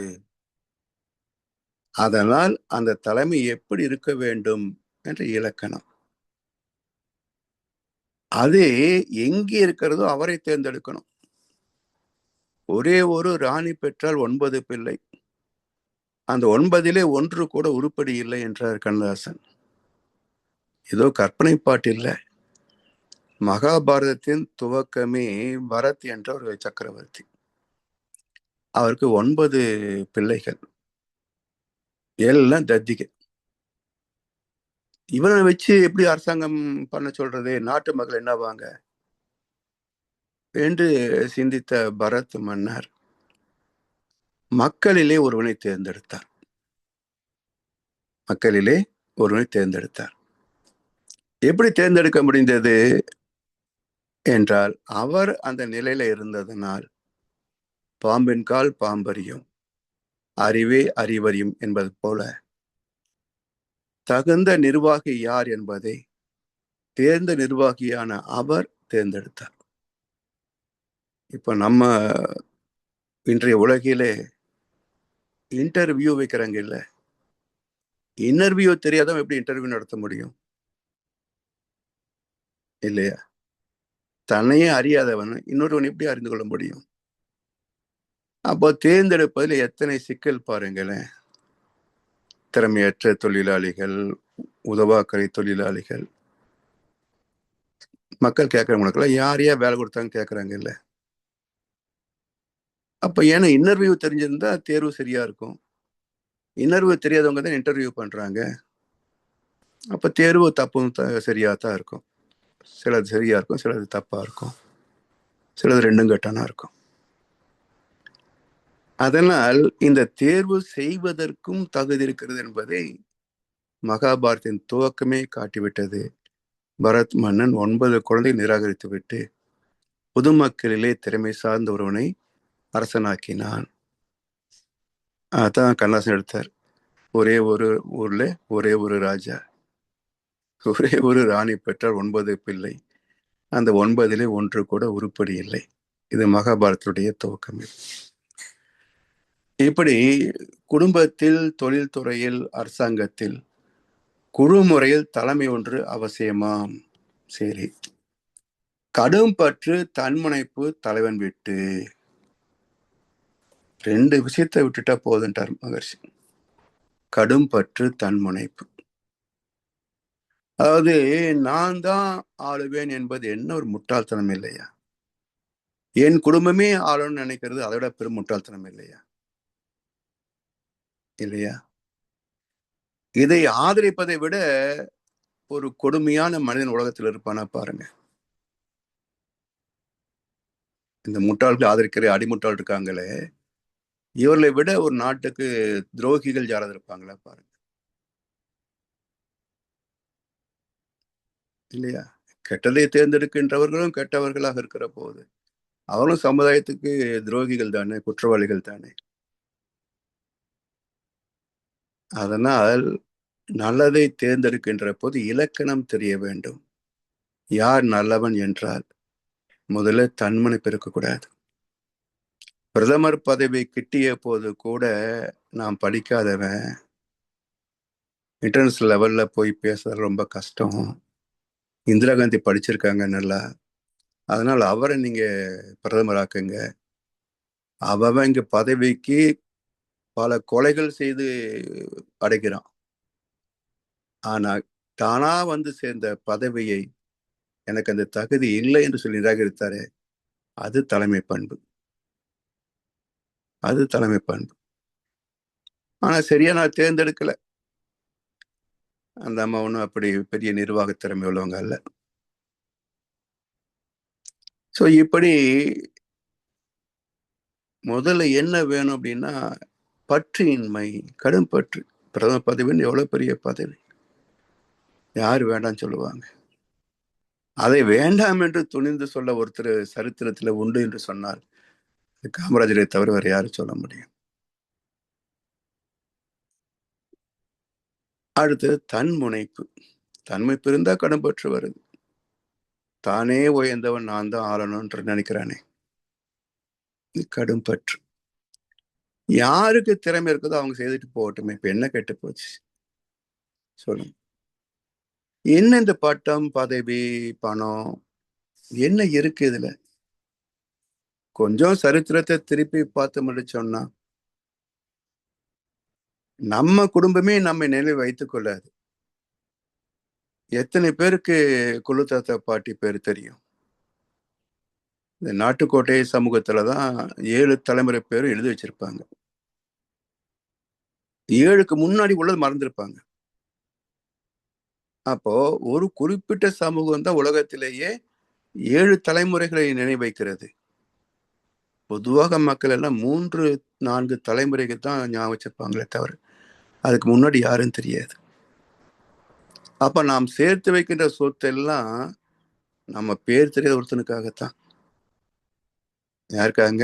அதனால் அந்த தலைமை எப்படி இருக்க வேண்டும் என்ற இலக்கணம், அது எங்கே இருக்கிறதோ அவரை தேர்ந்தெடுக்கணும். ஒரே ஒரு ராணி பெற்றால் 9 பிள்ளை, அந்த 9 1 கூட உருப்படி இல்லை என்றார் கண்ணதாசன். ஏதோ கற்பனை பாட்டு இல்லை. மகாபாரதத்தின் துவக்கமே பரத் என்ற ஒரு சக்கரவர்த்தி. அவருக்கு 9 பிள்ளைகள், எல்லாம் தத்திகை. இவனை வச்சு எப்படி அரசாங்கம் பண்ண சொல்றது? நாட்டு மக்கள் என்னவாங்க என்று சிந்தித்த பரத் மன்னர் மக்களிலே ஒருவனை தேர்ந்தெடுத்தார். மக்களிலே ஒருவனை தேர்ந்தெடுத்தார். எப்படி தேர்ந்தெடுக்க முடிந்தது என்றால், அவர் அந்த நிலையில இருந்ததனால் பாம்பின் கால் பாம்பறியும், அறிவே அறிவறியும் என்பது போல தகுந்த நிர்வாகி யார் என்பதை தேர்ந்த நிர்வாகியான அவர் தேர்ந்தெடுத்தார். இப்ப நம்ம இன்றைய உலகிலே இன்டர்வியூ வைக்கிறாங்க இல்ல, இன்டர்வியூ தெரியாதவன் எப்படி இன்டர்வியூ நடத்த முடியும் இல்லையா? தன்னையே அறியாதவன் இன்னொருவன் எப்படி அறிந்து கொள்ள முடியும்? அப்போ தேர்ந்தெடுப்பதில் எத்தனை சிக்கல் பாருங்களேன். திறமையற்ற தொழிலாளிகள், உதவாக்கரை தொழிலாளிகள், மக்கள் கேட்கறவங்களுக்கெல்லாம் யார் யார் வேலை கொடுத்தாங்க கேட்கறாங்க இல்ல. அப்ப ஏன்னா இன்டர்வியூ தெரிஞ்சிருந்தா தேர்வு சரியா இருக்கும். இன்டர்வியூ தெரியாதவங்க தான் இன்டர்வியூ பண்றாங்க. அப்ப தேர்வு தப்பும் சரியா தான் இருக்கும். சிலது சரியா இருக்கும், சிலது தப்பா இருக்கும், சிலது ரெண்டும் கட்டானா இருக்கும். அதனால் இந்த தேர்வு செய்வதற்கும் தகுதி இருக்கிறது என்பதை மகாபாரத்தின் துவக்கமே காட்டிவிட்டது. பரத் மன்னன் 9 குழந்தை நிராகரித்து விட்டு பொதுமக்களிலே திறமை சார்ந்த ஒருவனை அரசனாக்கினான். அதான் கண்ணதாசன் எடுத்தார். ஒரே ஒரு ஊர்ல ஒரே ஒரு ராஜா, ஒரே ஒரு ராணி பெற்றால் 9 பிள்ளை, அந்த 9 1 கூட உருப்படி இல்லை. இது மகாபாரத்துடைய துவக்கமே. இப்படி குடும்பத்தில், தொழில்துறையில், அரசாங்கத்தில் குழு முறையில் தலைமை ஒன்று அவசியமாம். சரி, கடும் பற்று தன்முனைப்பு தலைவன் விட்டு, 2 விஷயத்தை விட்டுட்டா போதுன்றார் மகர்ஷி. கடும் பற்று தன்முனைப்பு, அதாவது நான் தான் ஆளுவேன் என்பது என்ன ஒரு முட்டாள்தனம் இல்லையா? என் குடும்பமே ஆளணும்னு நினைக்கிறது அதை விட பெரும் முட்டாள்தனம் இல்லையா? இல்லையா? இதை ஆதரிப்பதை விட ஒரு கொடுமையான மனிதன் உலகத்தில் இருப்பானா பாருங்க. இந்த முட்டாள்கள் ஆதரிக்கிற அடிமுட்டாள் இருக்காங்களே, இவர்களை விட ஒரு நாட்டுக்கு துரோகிகள் யாராவது இருப்பாங்களா பாருங்க. இல்லையா? கெட்டதை தேர்ந்தெடுக்கின்றவர்களும் கெட்டவர்களாக இருக்கிற போது அவரும் சமுதாயத்துக்கு துரோகிகள் தானே, குற்றவாளிகள் தானே. அதனால் நல்லதை தேர்ந்தெடுக்கின்ற போது இலக்கணம் தெரிய வேண்டும். யார் நல்லவன் என்றால் முதல்ல தன்மனை இருக்கக்கூடாது. பிரதமர் பதவி கிட்டிய போது கூட நான் படிக்காதவன், இன்டர்நேஷனல் லெவல்ல போய் பேசுறது ரொம்ப கஷ்டம், இந்திரா காந்தி படிச்சிருக்காங்க நல்லா, அதனால அவரை நீங்க பிரதமராக்குங்க. அவன் இங்க பதவிக்கு பல கொலைகள் செய்து அடைக்கிறான். ஆனா தானா வந்து சேர்ந்த பதவியை எனக்கு அந்த தகுதி இல்லை என்று சொல்லி நிராகரித்தாரே, அது தலைமை பண்பு. அது தலைமை பண்பு. ஆனா சரியா நான் தேர்ந்தெடுக்கல. அந்த அம்மா ஒன்றும் அப்படி பெரிய நிர்வாக திறமை உள்ளவங்க அல்ல. ஸோ இப்படி முதல்ல என்ன வேணும் அப்படின்னா பற்றின்மை, கடும் பற்று. பிரதம பதவின்னு எவ்வளவு பெரிய பதவி, யார் வேண்டாம்னு சொல்லுவாங்க? அதை வேண்டாம் என்று துணிந்து சொல்ல ஒருத்தர் சரித்திரத்தில் உண்டு என்று சொன்னால் காமராஜரை தவிர வேறு யாரும் சொல்ல முடியும்? அடுத்து தன்முனைப்பு. தன்மைப்பு இருந்தா கடன்பற்று வருது. தானே உயர்ந்தவன், நான் தான் ஆளணும்ன்ற நினைக்கிறானே, கடும் பற்று. யாருக்கு திறமை இருக்குதோ அவங்க செய்துட்டு போகட்டுமே, இப்ப என்ன கெட்டு போச்சு சொல்லுங்க? என்ன இந்த பட்டம், பதவி, பணம் என்ன இருக்கு இதுல? கொஞ்சம் சரித்திரத்தை திருப்பி பார்த்து முடிச்சோம்னா நம்ம குடும்பமே நம்மை நினைவில் வைத்துக் கொள்ளாது. எத்தனை பேருக்கு குழு தாத்தா பாட்டி பேர் தெரியும்? இந்த நாட்டுக்கோட்டை சமூகத்துலதான் 7 தலைமுறை பேரும் எழுதி வச்சிருப்பாங்க. 7க்கு முன்னாடி உள்ளது மறந்திருப்பாங்க. அப்போ ஒரு குறிப்பிட்ட சமூகம் தான் உலகத்திலேயே 7 தலைமுறைகளை நினைவைக்கிறது. பொதுவாக மக்கள் எல்லாம் 3-4 தலைமுறைகள் தான் ஞாபகம் வச்சிருப்பாங்களே தவிர அதுக்கு முன்னாடி யாரும் தெரியாது. அப்ப நாம் சேர்த்து வைக்கின்ற சொத்து எல்லாம் நம்ம பேர் தெரியாத ஒருத்தனுக்காகத்தான். யாருக்காங்க?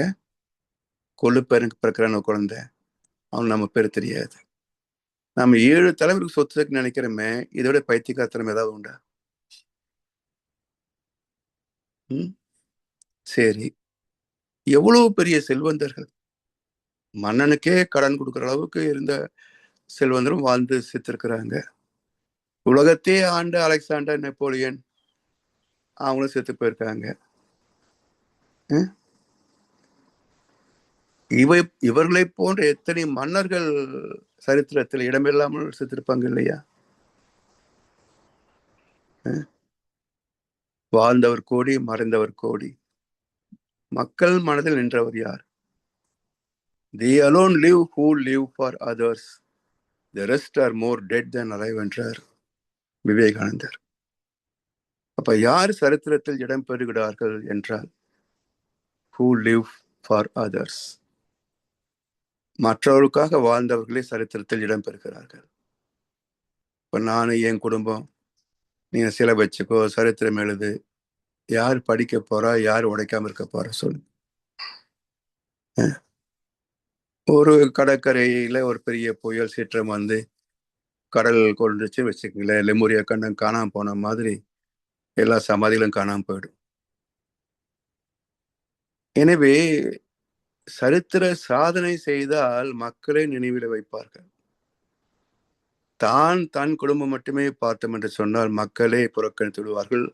கொள்ளுப்பேருக்கு பிறக்கிறான குழந்தை, அவன் நம்ம பேர் தெரியாது. நம்ம 7 தலைமுறைக்கு சொத்துக்கு நினைக்கிறோமே, இதோட பைத்தியக்காரத்தனம் ஏதாவது உண்டா? சரி, எவ்வளவு பெரிய செல்வந்தர்கள், மன்னனுக்கே கடன் கொடுக்குற அளவுக்கு இருந்த செல்வந்தரும் வாழ்ந்து செத்துருக்கிறாங்க. உலகத்தையே ஆண்ட அலெக்சாண்டர், நெப்போலியன் அவங்களும் செத்து போயிருக்காங்க. இவர்களை போன்ற எத்தனை மன்னர்கள் சரித்திரத்தில் இடமில்லாமல் செத்திருப்பாங்க இல்லையா? வாழ்ந்தவர் கோடி, மறைந்தவர் கோடி. மக்கள் மனதில் நின்றவர் யார்? They alone live who live for others. The rest are more dead than alive என்றார் விவேகானந்தர். அப்ப யார் சரித்திரத்தில் இடம் பெறுகிறார்கள் என்றால் who live for others. மற்றவர்களுக்காக வாழ்ந்தவர்களே சரித்திரத்தில் இடம் பெறுகிறார்கள். இப்ப நானு, என் குடும்பம், நீங்க சில வச்சுக்கோ, சரித்திரம் எழுது, யார் படிக்க போறா, யார் உடைக்காம இருக்க போறா சொல்லு. ஒரு கடற்கரையில ஒரு பெரிய புயல் சீற்றம் வந்து கடல் கொண்டுச்சு வச்சுக்கங்களேன், லெமுரியா கண்டம் காணாம போன மாதிரி எல்லா சமாதிகளும் காணாம போயிடும். எனவே சரித்திர சாதனை செய்தால் மக்களை நினைவில் வைப்பார்கள். தன் குடும்பம் மட்டுமே பார்த்தோம் என்று சொன்னால் மக்களே புறக்கணித்து விடுவார்கள்.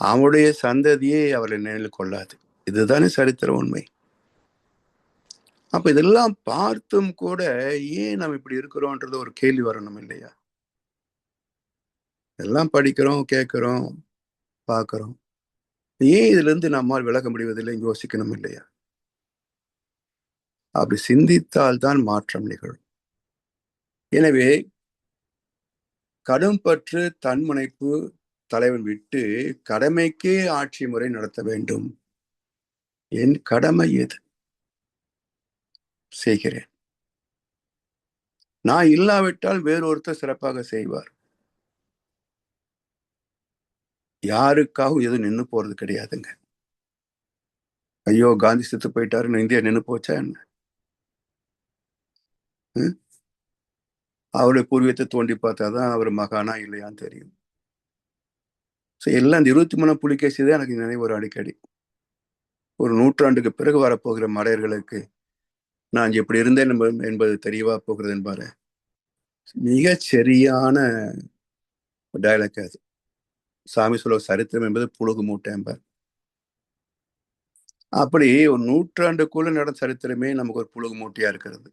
அவனுடைய சந்ததியை அவர்களை நினைவில் கொள்ளாது. இதுதானே சரித்திர உண்மை. அப்ப இதெல்லாம் பார்த்தும் கூட ஏன் நம்ம இப்படி இருக்கிறோம்ன்றது ஒரு கேள்வி வரணும் இல்லையா? எல்லாம் படிக்கிறோம், கேட்கிறோம், பார்க்கிறோம், ஏன் இதுல இருந்து நம்மால் விலக முடிவதில்லை யோசிக்கணும் இல்லையா? அப்படி சிந்தித்தால் தான் மாற்றம் நிகழும். எனவே கடும்பற்று தன்முனைப்பு தலைவன் விட்டு கடமைக்கே ஆட்சி முறை நடத்த வேண்டும். என் கடமை எது செய்கிறேன். நான் இல்லாவிட்டால் வேறொருத்தர் சிறப்பாக செய்வார். யாருக்காகவும் எதுவும் நின்று போறது கிடையாதுங்க. ஐயோ காந்தி செத்து போயிட்டாருன்னு இந்தியா நின்று போச்சா என்ன? அவருடைய பூர்வீகத்தை தோண்டி பார்த்தாதான் அவர் மகானா இல்லையான்னு தெரியும். எல்லாம் இந்த 23 புலிகேசி தான் எனக்கு நினைவு ஒரு அடிக்கடி. ஒரு நூற்றாண்டுக்கு பிறகு வரப்போகிற மடையர்களுக்கு நான் எப்படி இருந்தேன் என்பது தெரியவா போகிறது என்பாரு. மிக சரியான டயலாக் அது. சாமி சொல்ல சரித்திரம் என்பது புழுகு மூட்டை என்பார். அப்படி ஒரு நூற்றாண்டுக்குள்ள நடந்த சரித்திரமே நமக்கு ஒரு புழுகு மூட்டையா இருக்கிறது.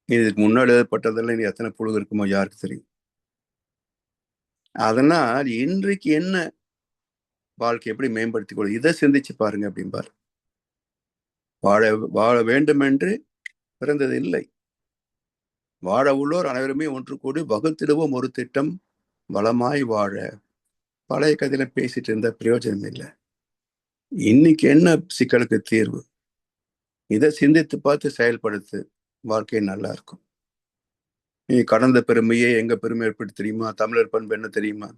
இதுக்கு முன்னாடி எழுதப்பட்டதெல்லாம் இனி எத்தனை புழுகு இருக்குமோ யாருக்கு தெரியும். அதனால் இன்றைக்கு என்ன வாழ்க்கை எப்படி மேம்படுத்திக் கொள்ள இதை சிந்திச்சு பாருங்க அப்படிம்பார். வாழ வேண்டும் என்று பிறந்தது இல்லை. வாழ உள்ளோர் அனைவருமே ஒன்று கூடி வகுத்திடுவோம் ஒரு திட்டம் வளமாய் வாழ. பழைய கதையில பேசிட்டு இருந்த பிரயோஜனம் இல்லை. இன்னைக்கு என்ன சிக்கலுக்கு தீர்வு? இதை சிந்தித்து பார்த்து செயல்படுத்து, வாழ்க்கை நல்லா இருக்கும். நீ கடந்த பெருமையே எங்க பெருமை எப்படி தெரியுமா? தமிழர் பண்பு என்ன தெரியுமா?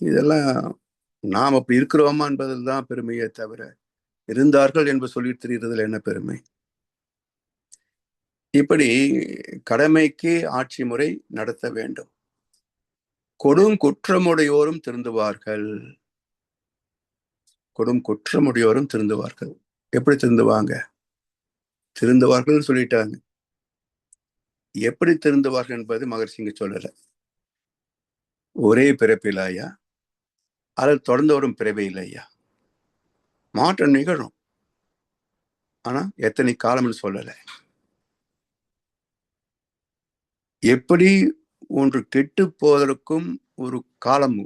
இதெல்லாம் நாம் அப்படி இருக்கிறோமா என்பதில் தான் பெருமையே தவிர இருந்தார்கள் என்று சொல்லி தெரிகிறதுல என்ன பெருமை? இப்படி கடமைக்கு ஆட்சி முறை நடத்த வேண்டும். கொடும் குற்றமுடையோரும் திருந்துவார்கள். கொடும் குற்றமுடையோரும் திருந்துவார்கள். எப்படி திருந்துவாங்க? திருந்துவார்கள் சொல்லிட்டாங்க. எப்படி திருந்துவார்கள் என்பது மகர்ஷி இங்க சொல்லல. ஒரே பிறப்பிலாயா அல்லது தொடர்ந்து வரும் பிறவே இல்லையா? மாற்றம் நிகழும். ஆனா எத்தனை காலம்னு சொல்லல. எப்படி ஒன்று கெட்டு போவதற்கும் ஒரு காலம்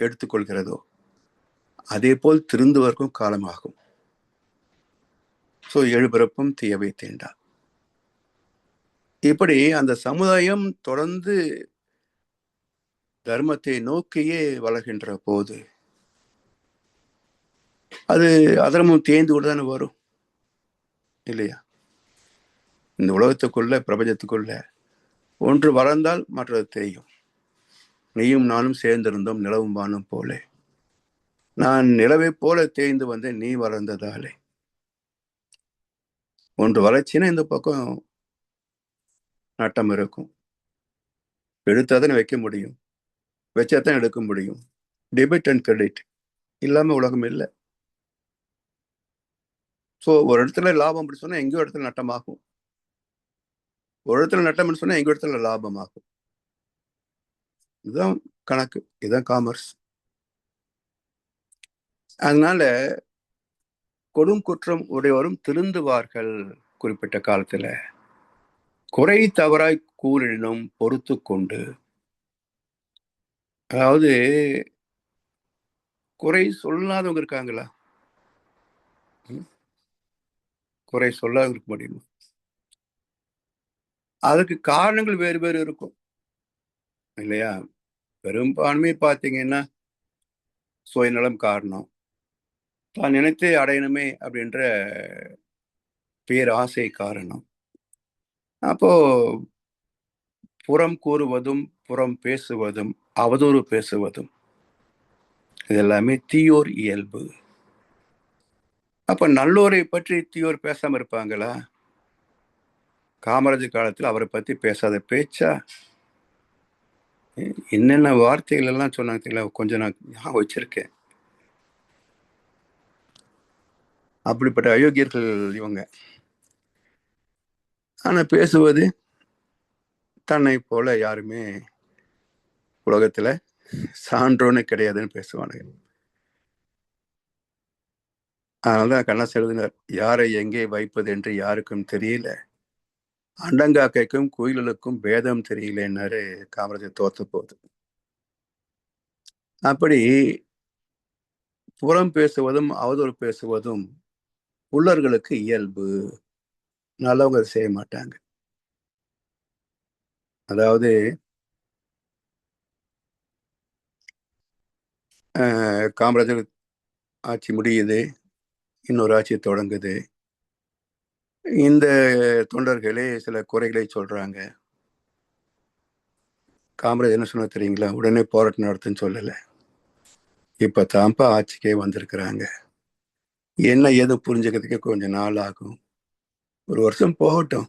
எடுத்துக்கொள்கிறதோ அதே போல் திருந்துவதற்கும் காலமாகும். 7 பிறப்பும் தீயவை தீண்டா. இப்படி அந்த சமுதாயம் தொடர்ந்து தர்மத்தை நோக்கியே வளர்கின்ற போது அது அதர்மம் தேய்ந்து கூட தானே வரும் இல்லையா? இந்த உலகத்துக்குள்ள பிரபஞ்சத்துக்குள்ள ஒன்று வளர்ந்தால் மற்றது தேயும். நீயும் நானும் சேர்ந்திருந்தோம் நிலவும் வானும் போல. நான் நிலவை போல தேய்ந்து வந்தேன் நீ வளர்ந்ததாலே. ஒன்று வளர்ச்சின்னா இந்த பக்கம் நட்டம் இருக்கும். எடுத்தாதான் வைக்க முடியும், வச்சாதான் எடுக்க முடியும். டெபிட் அண்ட் கிரெடிட் இல்லாம உலகம் இல்லை. ஒரு இடத்துல லாபம் அப்படி சொன்னா எங்கேயோ இடத்துல நட்டமாகும். ஒரு இடத்துல நட்டம் சொன்னா எங்க இடத்துல லாபமாகும். இதுதான் கணக்கு, இதுதான் காமர்ஸ். அதனால கொடும் குற்றம் உடையோரும் திருந்துவார்கள். குறிப்பிட்ட காலத்துல குறை தவறாய் கூறினும் பொறுத்து கொண்டு, அதாவது குறை சொல்லாதவங்க இருக்காங்களா? குறை சொல்லாத இருக்க முடியுமா? அதுக்கு காரணங்கள் வேறு வேறு இருக்கும் இல்லையா? பெரும்பான்மை பார்த்தீங்கன்னா சுயநலம் காரணம், தான் நினைத்து அடையணுமே அப்படின்ற பேராசை காரணம். அப்போ புறம் கூறுவதும் புறம் பேசுவதும் அவதூறு பேசுவதும் இது எல்லாமே தீயோர் இயல்பு. அப்ப நல்லோரை பற்றி தீயோர் பேசாம இருப்பாங்களா? காமராஜர் காலத்தில் அவரை பத்தி பேசாத பேச்சா? என்னென்ன வார்த்தைகள் எல்லாம் சொன்னாங்க தெரியல. கொஞ்சம் நான் வச்சிருக்கேன். அப்படிப்பட்ட அயோக்கியர்கள் இவங்க. ஆனா பேசுவது தன்னை போல யாருமே உலகத்துல சான்றோன்னு கிடையாதுன்னு பேசுவானுங்க. அதனாலதான் கண்ணாசி எழுதினார், யாரை எங்கே வைப்பது என்று யாருக்கும் தெரியல, அண்டங்காக்கைக்கும் குயிலுக்கும் பேதம் தெரியலன்னாரு காமராஜர் தோத்த போது. அப்படி புறம் பேசுவதும் அவதூறு பேசுவதும் உள்ளர்களுக்கு இயல்பு. நல்லவங்க செய்ய மாட்டாங்க. அதாவது காமராஜர் ஆட்சி முடியுது, இன்னொரு ஆட்சி தொடங்குது. இந்த தொண்டர்களே சில குறைகளை சொல்றாங்க. காமராஜர் என்ன சொன்னா தெரியுங்களா? உடனே போராட்டம் நடத்துன்னு சொல்லல. இப்ப தான்ப்பா ஆட்சிக்கே வந்திருக்கிறாங்க, என்ன ஏதோ புரிஞ்சுக்கிறதுக்கே கொஞ்சம் நாள் ஆகும், 1 வருஷம் போகட்டும்,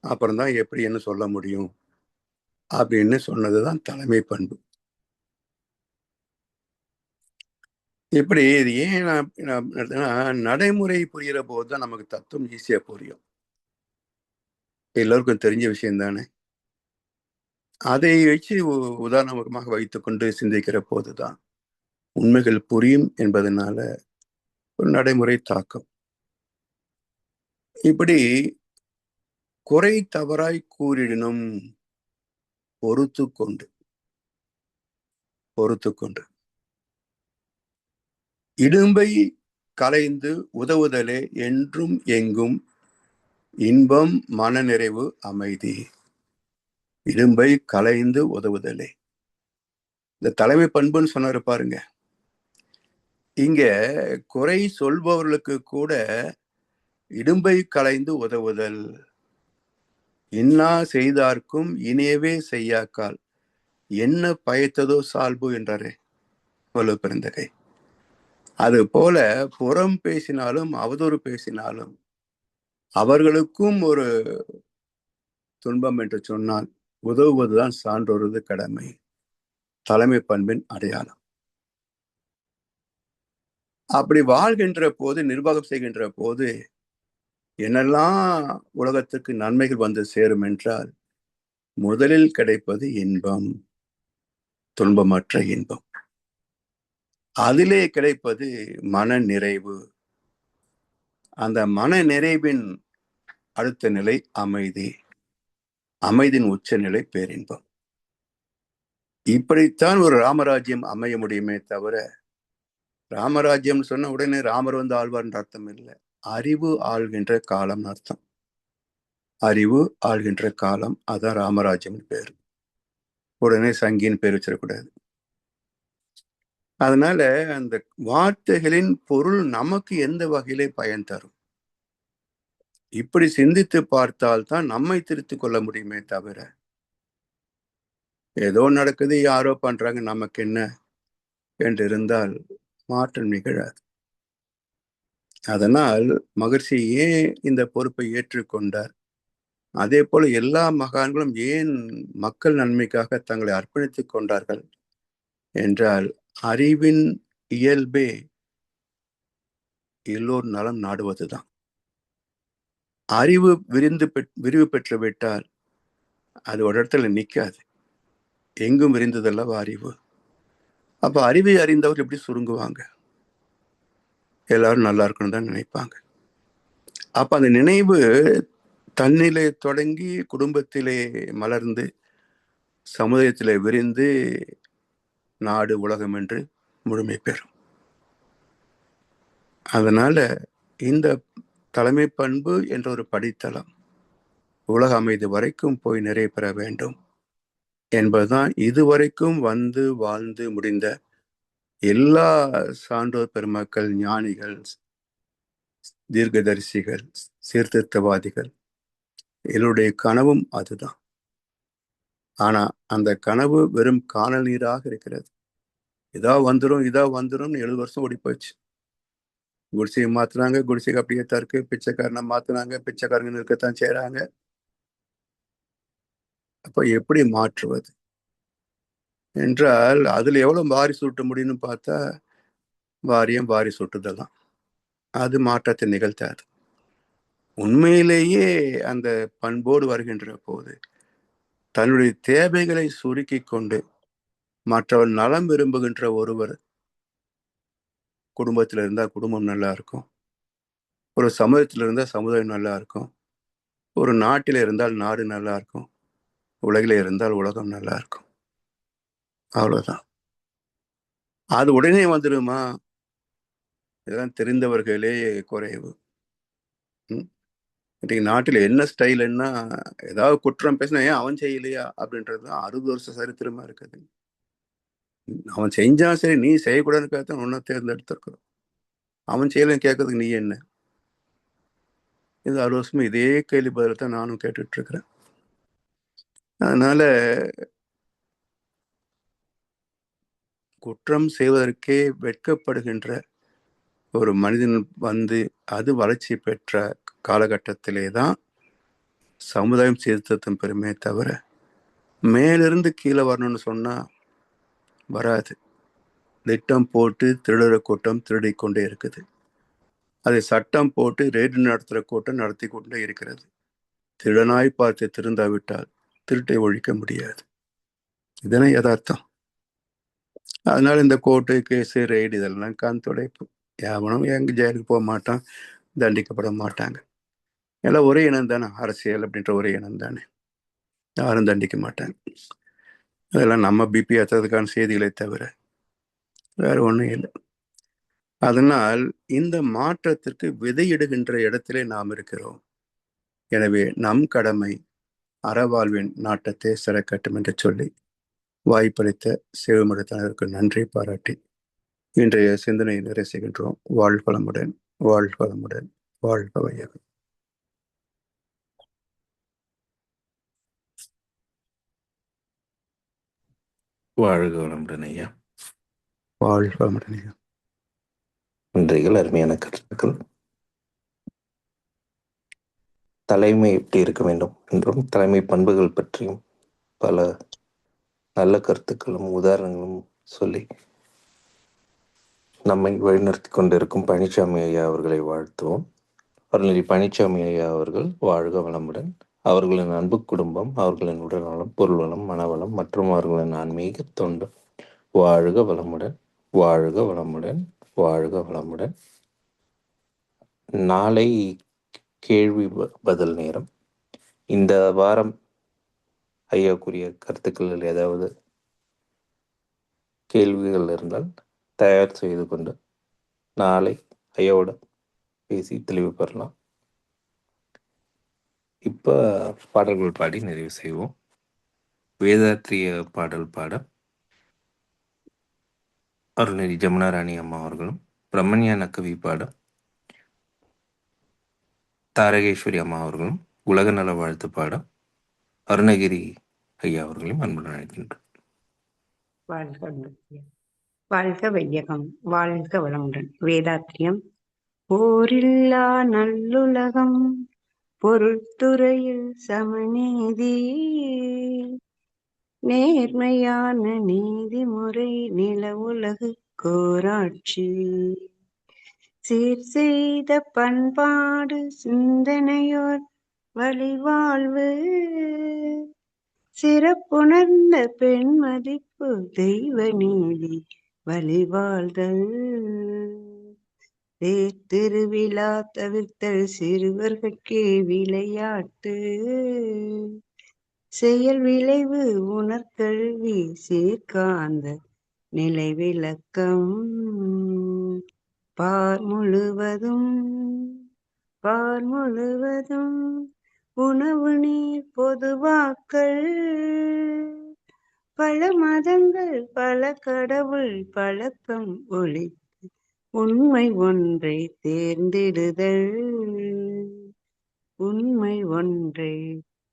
அப்புறம் தான் எப்படி என்ன சொல்ல முடியும் அப்படின்னு சொன்னதுதான் தலைமை பண்பு. இப்படி இது ஏன் நடைமுறை புரிகிற போது தான் நமக்கு தத்துவம் ஈஸியா புரியும். எல்லோருக்கும் தெரிஞ்ச விஷயம் தானே. அதை வச்சு உதாரணமாக வைத்துக்கொண்டு சிந்திக்கிற போதுதான் உண்மைகள் புரியும் என்பதனால ஒரு நடைமுறை தாக்கம். இப்படி குறை தவறாய் கூறிடணும், பொறுத்து கொண்டு இடும்பை கலைந்து உதவுதலே என்றும் எங்கும் இன்பம் மனநிறைவு அமைதி. இடும்பை கலைந்து உதவுதலே, இந்த தலைமை பண்புன்னு சொன்னாரு பாருங்க. இங்க குறை சொல்பவர்களுக்கு கூட இடும்பை கலைந்து உதவுதல், இன்னா செய்தார்க்கும் இனியவே செய்யாக்கால் என்ன பயத்ததோ சால்பு என்றாரே வள்ளுவ பெருந்தகை. அது போல புறம் பேசினாலும் அவதூறு பேசினாலும் அவர்களுக்கும் ஒரு துன்பம் என்று சொன்னால் உதவுவதுதான் சான்றோரது கடமை, தலைமை பண்பின் அடையாளம். அப்படி வாழ்கின்ற போது, நிர்வாகம் செய்கின்ற போது என்னெல்லாம் உலகத்துக்கு நன்மைகள் வந்து சேரும் என்றால், முதலில் கிடைப்பது இன்பம், துன்பமற்ற இன்பம். அதிலே கிடைப்பது மன நிறைவு. அந்த மன நிறைவின் அடுத்த நிலை அமைதி, அமைதியின் உச்சநிலை பேரின்பம். இப்படித்தான் ஒரு ராமராஜ்யம் அமைய முடியுமே தவிர, ராமராஜ்யம் சொன்ன உடனே ராமர் வந்து ஆழ்வார்ன்ற அர்த்தம் இல்லை. அறிவு ஆள்கின்ற காலம் அர்த்தம். அறிவு ஆள்கின்ற காலம், அதான் ராமராஜ்யம் பேர். உடனே சங்கின்னு பேர் வச்சிடக்கூடாது. அதனால அந்த வார்த்தைகளின் பொருள் நமக்கு எந்த வகையிலே பயன் தரும், இப்படி சிந்தித்து பார்த்தால்தான் நம்மை திருத்திக் கொள்ள முடியுமே தவிர, ஏதோ நடக்குது, யாரோ பண்றாங்க, நமக்கு என்ன என்று இருந்தால் மாற்றம் நிகழாது. அதனால் மகர்ஷி ஏன் இந்த பொறுப்பை ஏற்றுக்கொண்டார்? அதே போல எல்லா மகான்களும் ஏன் மக்கள் நன்மைக்காக தங்களை அர்ப்பணித்துக் கொண்டார்கள் என்றால், அறிவின் இயல்பே எல்லோர் நலம் நாடுவதுதான். அறிவு விரிவு பெற்று விட்டால் அது ஒரு இடத்துல நிற்காது, எங்கும் விரிந்ததல்லவா அறிவு. அப்ப அறிவை அறிந்தவர் எப்படி சுருங்குவாங்க? எல்லாரும் நல்லா இருக்கணும் தான் நினைப்பாங்க. அப்ப அந்த நினைவு தன்னிலே தொடங்கி குடும்பத்திலே மலர்ந்து சமுதாயத்திலே விரிந்து நாடு உலகம் என்று முழுமை பெறும். அதனால இந்த தலைமை பண்பு என்ற ஒரு படித்தளம் உலக அமைதி வரைக்கும் போய் நிறைவு பெற வேண்டும் என்பதுதான் இதுவரைக்கும் வந்து வாழ்ந்து முடிந்த எல்லா சான்றோர் பெருமக்கள், ஞானிகள், தீர்க்கதரிசிகள், சீர்திருத்தவாதிகள் எல்லோருடைய கனவும் அதுதான். ஆனா அந்த கனவு வெறும் காணல் நீராக இருக்கிறது. இதா வந்துடும் 70 வருஷம் ஓடி போச்சு. குடிசையை மாத்துனாங்க, குடிசைக்கு அப்படியே தான் இருக்கு. பிச்சைக்காரனை மாத்துனாங்க, பிச்சைக்காரங்க இருக்கத்தான் செய்யறாங்க. அப்ப எப்படி மாற்றுவது என்றால், அதுல எவ்வளவு வாரி சுட்ட முடியும்னு பார்த்தா வாரி சுட்டுதெல்லாம் அது மாற்றத்தை நிகழ்த்தாது. உண்மையிலேயே அந்த பண்போடு வருகின்ற போது தன்னுடைய தேவைகளை சுருக்கி கொண்டு மற்றவர் நலம் விரும்புகின்ற ஒருவர் குடும்பத்தில் இருந்தால் குடும்பம் நல்லா இருக்கும், ஒரு சமுதாயத்தில் இருந்தால் சமுதாயம் நல்லா இருக்கும், ஒரு நாட்டில் இருந்தால் நாடு நல்லா இருக்கும், உலகில் இருந்தால் உலகம் நல்லா இருக்கும். அவ்வளவுதான். அது உடனே வந்துடுமா? இதெல்லாம் தெரிந்தவர்களே குறைவு. இன்றைக்கு நாட்டில் என்ன ஸ்டைலுன்னா, ஏதாவது குற்றம் பேசினா ஏன் அவன் செய்யலையா அப்படின்றது தான் 60 வருஷ சரித்திரமா இருக்குது. அவன் செஞ்சா சரி, நீ செய்யக்கூடாதுன்னு உன்னை தேர்ந்தெடுத்திருக்கிறோம். அவன் செய்யலன்னு கேட்கறதுக்கு நீ என்ன? இது 60 வருஷமா இதே கேள்வி பதில தான் நானும் கேட்டுட்டு இருக்கிறேன். அதனால குற்றம் செய்வதற்கே வெட்கப்படுகின்ற ஒரு மனிதன் அது வளர்ச்சி பெற்ற காலகட்டத்திலே தான் சமுதாயம் சீர்திருத்தம் பெருமே தவிர மேலிருந்து கீழே வரணும்னு சொன்னா வராது. திட்டம் போட்டு திருடுற கூட்டம் திருடி கொண்டே இருக்குது. அதை சட்டம் போட்டு ரெய்டு நடத்துகிற கூட்டம் நடத்தி கொண்டே இருக்கிறது. திருடனாய் பார்த்து திருந்தாவிட்டால் திருட்டை ஒழிக்க முடியாது. இதனை யதார்த்தம். அதனால இந்த கோர்ட்டு கேஸு ரெய்டு இதெல்லாம் கண் துடைப்பு. எவனும் எங்க ஜெயிலுக்கு போக மாட்டான், தண்டிக்கப்பட மாட்டாங்க. எல்லாம் ஒரே இனம் தானே, அரசியல் அப்படின்ற ஒரே இனம் தானே, யாரும் தண்டிக்க மாட்டாங்க. அதெல்லாம் நம்ம பிபி ஏற்றுறதுக்கான செய்திகளை தவிர வேற ஒன்றும் இல்லை. அதனால் இந்த மாற்றத்திற்கு விதையிடுகின்ற இடத்திலே நாம் இருக்கிறோம். எனவே நம் கடமை அறவாழ்வின் நாட்டத்தை சிறக்கட்டும் என்று சொல்லி வாய்ப்பளித்த சிவமடத்தினருக்கு நன்றி பாராட்டி இன்றைய சிந்தனையை நிறைவு செய்கின்றோம். வாழ்க வளமுடன், வாழ்க வளமுடன், வாழ்க வையகம். வாழ்க வளமுடன் ஐயா. வாழ்க வளமுடன் ஐயா. நன்றிகள், அருமையான கருத்துக்கள். தலைமை எப்படி இருக்க வேண்டும் என்றும் தலைமை பண்புகள் பற்றியும் பல நல்ல கருத்துக்களும் உதாரணங்களும் சொல்லி நம்மை வழிநடத்தி கொண்டிருக்கும் பழனிசாமி ஐயா அவர்களை வாழ்த்துவோம். அருள்நிதி பழனிசாமி ஐயா அவர்கள் வாழ்க வளமுடன். அவர்களின் அன்பு குடும்பம், அவர்களின் உடல்நலம், பொருள்வளம், மனவளம் மற்றும் அவர்களின் ஆன்மீக தொண்டு வாழ்க வளமுடன், வாழ்க வளமுடன், வாழ்க வளமுடன். நாளை கேள்வி பதில் நேரம். இந்த வாரம் ஐயாக்குரிய கருத்துக்களில் ஏதாவது கேள்விகள் இருந்தால் தயார் செய்து கொண்டு நாளை ஐயாவோட பேசி தெளிவு பெறலாம். இப்போ பாடல்கள் பாடி நிறைவு செய்வோம். வேதாத்திரிய பாடல் பாட அருள்நிதி ஜமுனா ராணி அம்மா அவர்களும், பிரம்மஞான கவி பாட தாரகேஸ்வரி அம்மா அவர்களும், உலக நல வாழ்த்து பாட அருணகிரி ஐயா அவர்களையும் அன்புடன் அழைக்கின்றோம். வாழ்க வையகம், வாழ்க வளமுடன். வேதாத்திரியம். போரில்லா நல்லுலகம், பொருள்துறையில் சமநீதி, நேர்மையான நீதிமுறை, நில உலகு கோராட்சி, சீர் செய்த பண்பாடு சிந்தனையோர் வழிவாழ்வு, சிறப்புணர்ந்த பெண் மதிப்பு, தெய்வ நீதி வழிவாழ்தல், திருவிழா தவிர்த்தல், சிறுவர்கட்கே விளையாட்டு, செயல் விளைவு உணர்கல்வி, சீர்காந்த நிலை விளக்கம், பார் முழுவதும் உணவு நீர் பொதுவாக்கள், பல மதங்கள் பல கடவுள் பழக்கம் ஒழித்து உண்மை ஒன்றை தேர்ந்தெடுதல், உண்மை ஒன்றை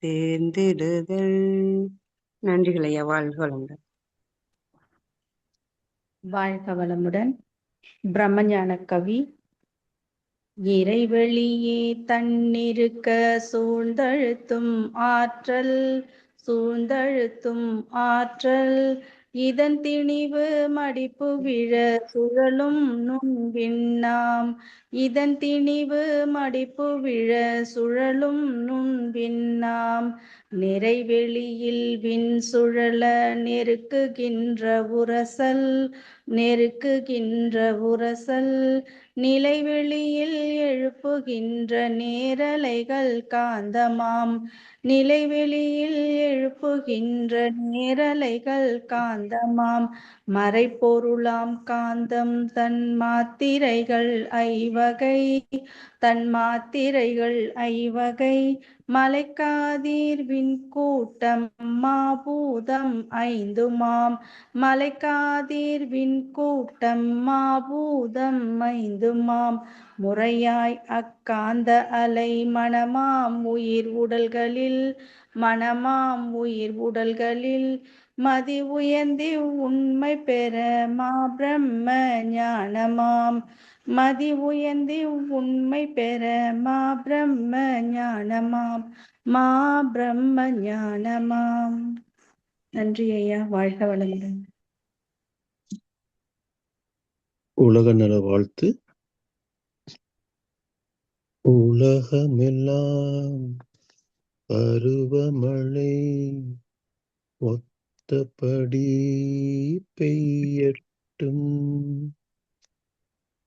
தேர்ந்தெடுதல். நன்றிகள் ஐயா. வாழ்க வளமுடன். வாழ்க வளமுடன். பிரம்மஞான கவி. இறைவெளியே தன்னிருக்க சூழ்ந்தழுத்தும் ஆற்றல், இதன் திணிவு மடிப்பு விழ சுழலும் நுண்விண்ணாம், நிறைவெளியில் விண் சுழல நெருக்குகின்ற உரசல், நிலைவெளியில் எழுப்புகின்ற நேரலைகள் காந்தமாம், மறைப்பொருளாம் காந்தம் தன் மாத்திரைகள் ஐவகை மலைக்காதீர்வின் கூட்டம் மாபூதம் ஐந்துமாம் முறையாய் அக்காந்த அலை மனமாம் உயிர் உடல்களில் மதி உயர்ந்தி உண்மை பெற மாபிரம்ம ஞானமாம் மாபிரம்ம ஞானமாம். நன்றி ஐயா, வாழ்க வளமுடன். உலக நல வாழ்த்து. உலகமெல்லாம் பருவமழை ஒத்தபடி பெய்யட்டும்.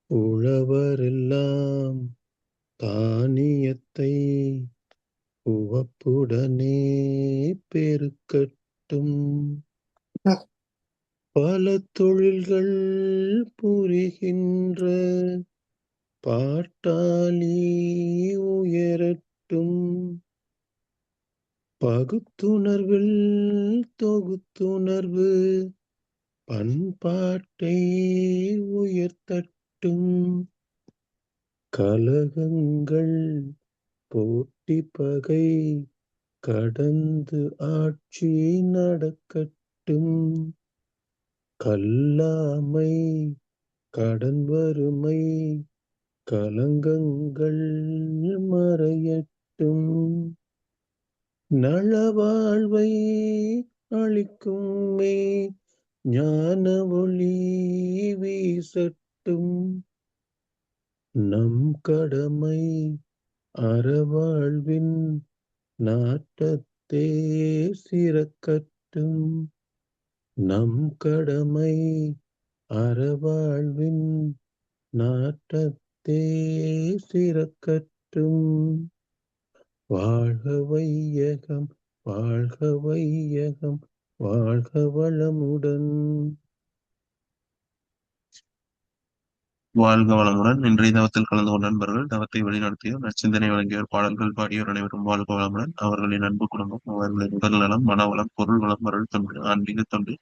உழவரெல்லாம் தானியத்தை உவப்புடனே பெருக்கட்டும். பல தொழில்கள் புரிகின்ற பாட்டாளி உயரட்டும். பகுத்துணர்வில் தொகுத்துணர்வு பண்பாட்டை உயர்த்தட்டும். கலகங்கள் போட்டி பகை கடந்து ஆட்சி நடக்கட்டும். கல்லாமை கடன் வறுமை கலங்கங்கள் மறையட்டும். நலவாழ்வை அளிக்குமே ஞான ஒளி வீசட்டும். நம் கடமை அறவாழ்வின் நாட்டத்தே சிறக்கட்டும். நம் கடமை அறவாழ்வின் நாட்டத்தே சிறக்கட்டும். வாழ்க வையகம், வாழ்க வையகம், வாழ்க வளமுடன். வாழ்க வளமுடன். இன்றைய தவத்தில் கலந்து கொண்ட நண்பர்கள், தவத்தை வழிநடத்தியோர், நற்சிந்தனை வழங்கியோர், பாடல்கள் பாடியோர் அனைவரும் வாழ்க வளமுடன். அவர்களின் அன்பு குடும்பம், அவர்களின் உடல் நலம், மனவளம், பொருள் வளம், அருள் தொண்டு, ஆன்மீக தொண்டு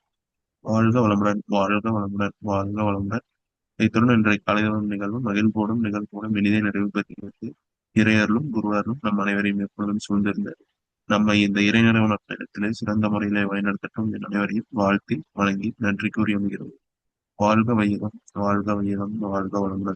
வாழ்க வளமுடன், வாழ்க வளமுடன், வாழ்க வளமுடன். இத்துடன் இன்றைய காலைதோறும் நிகழ்வோடும் இனிதே நிறைவு பெறுகிறது. இறையர்களும் குருவாரும் நம் அனைவரையும் எப்பொழுதும் சூழ்ந்திருந்த நம்மை இந்த இறைநிறைவன பயணத்திலே சிறந்த முறையிலே வழிநடத்தட்டும் என் அனைவரையும் வாழ்த்தி வழங்கி நன்றி கூறி அமைகிறோம். வாழ்க வையகம், வாழ்க வையகம், வாழ்க வளமுடன்.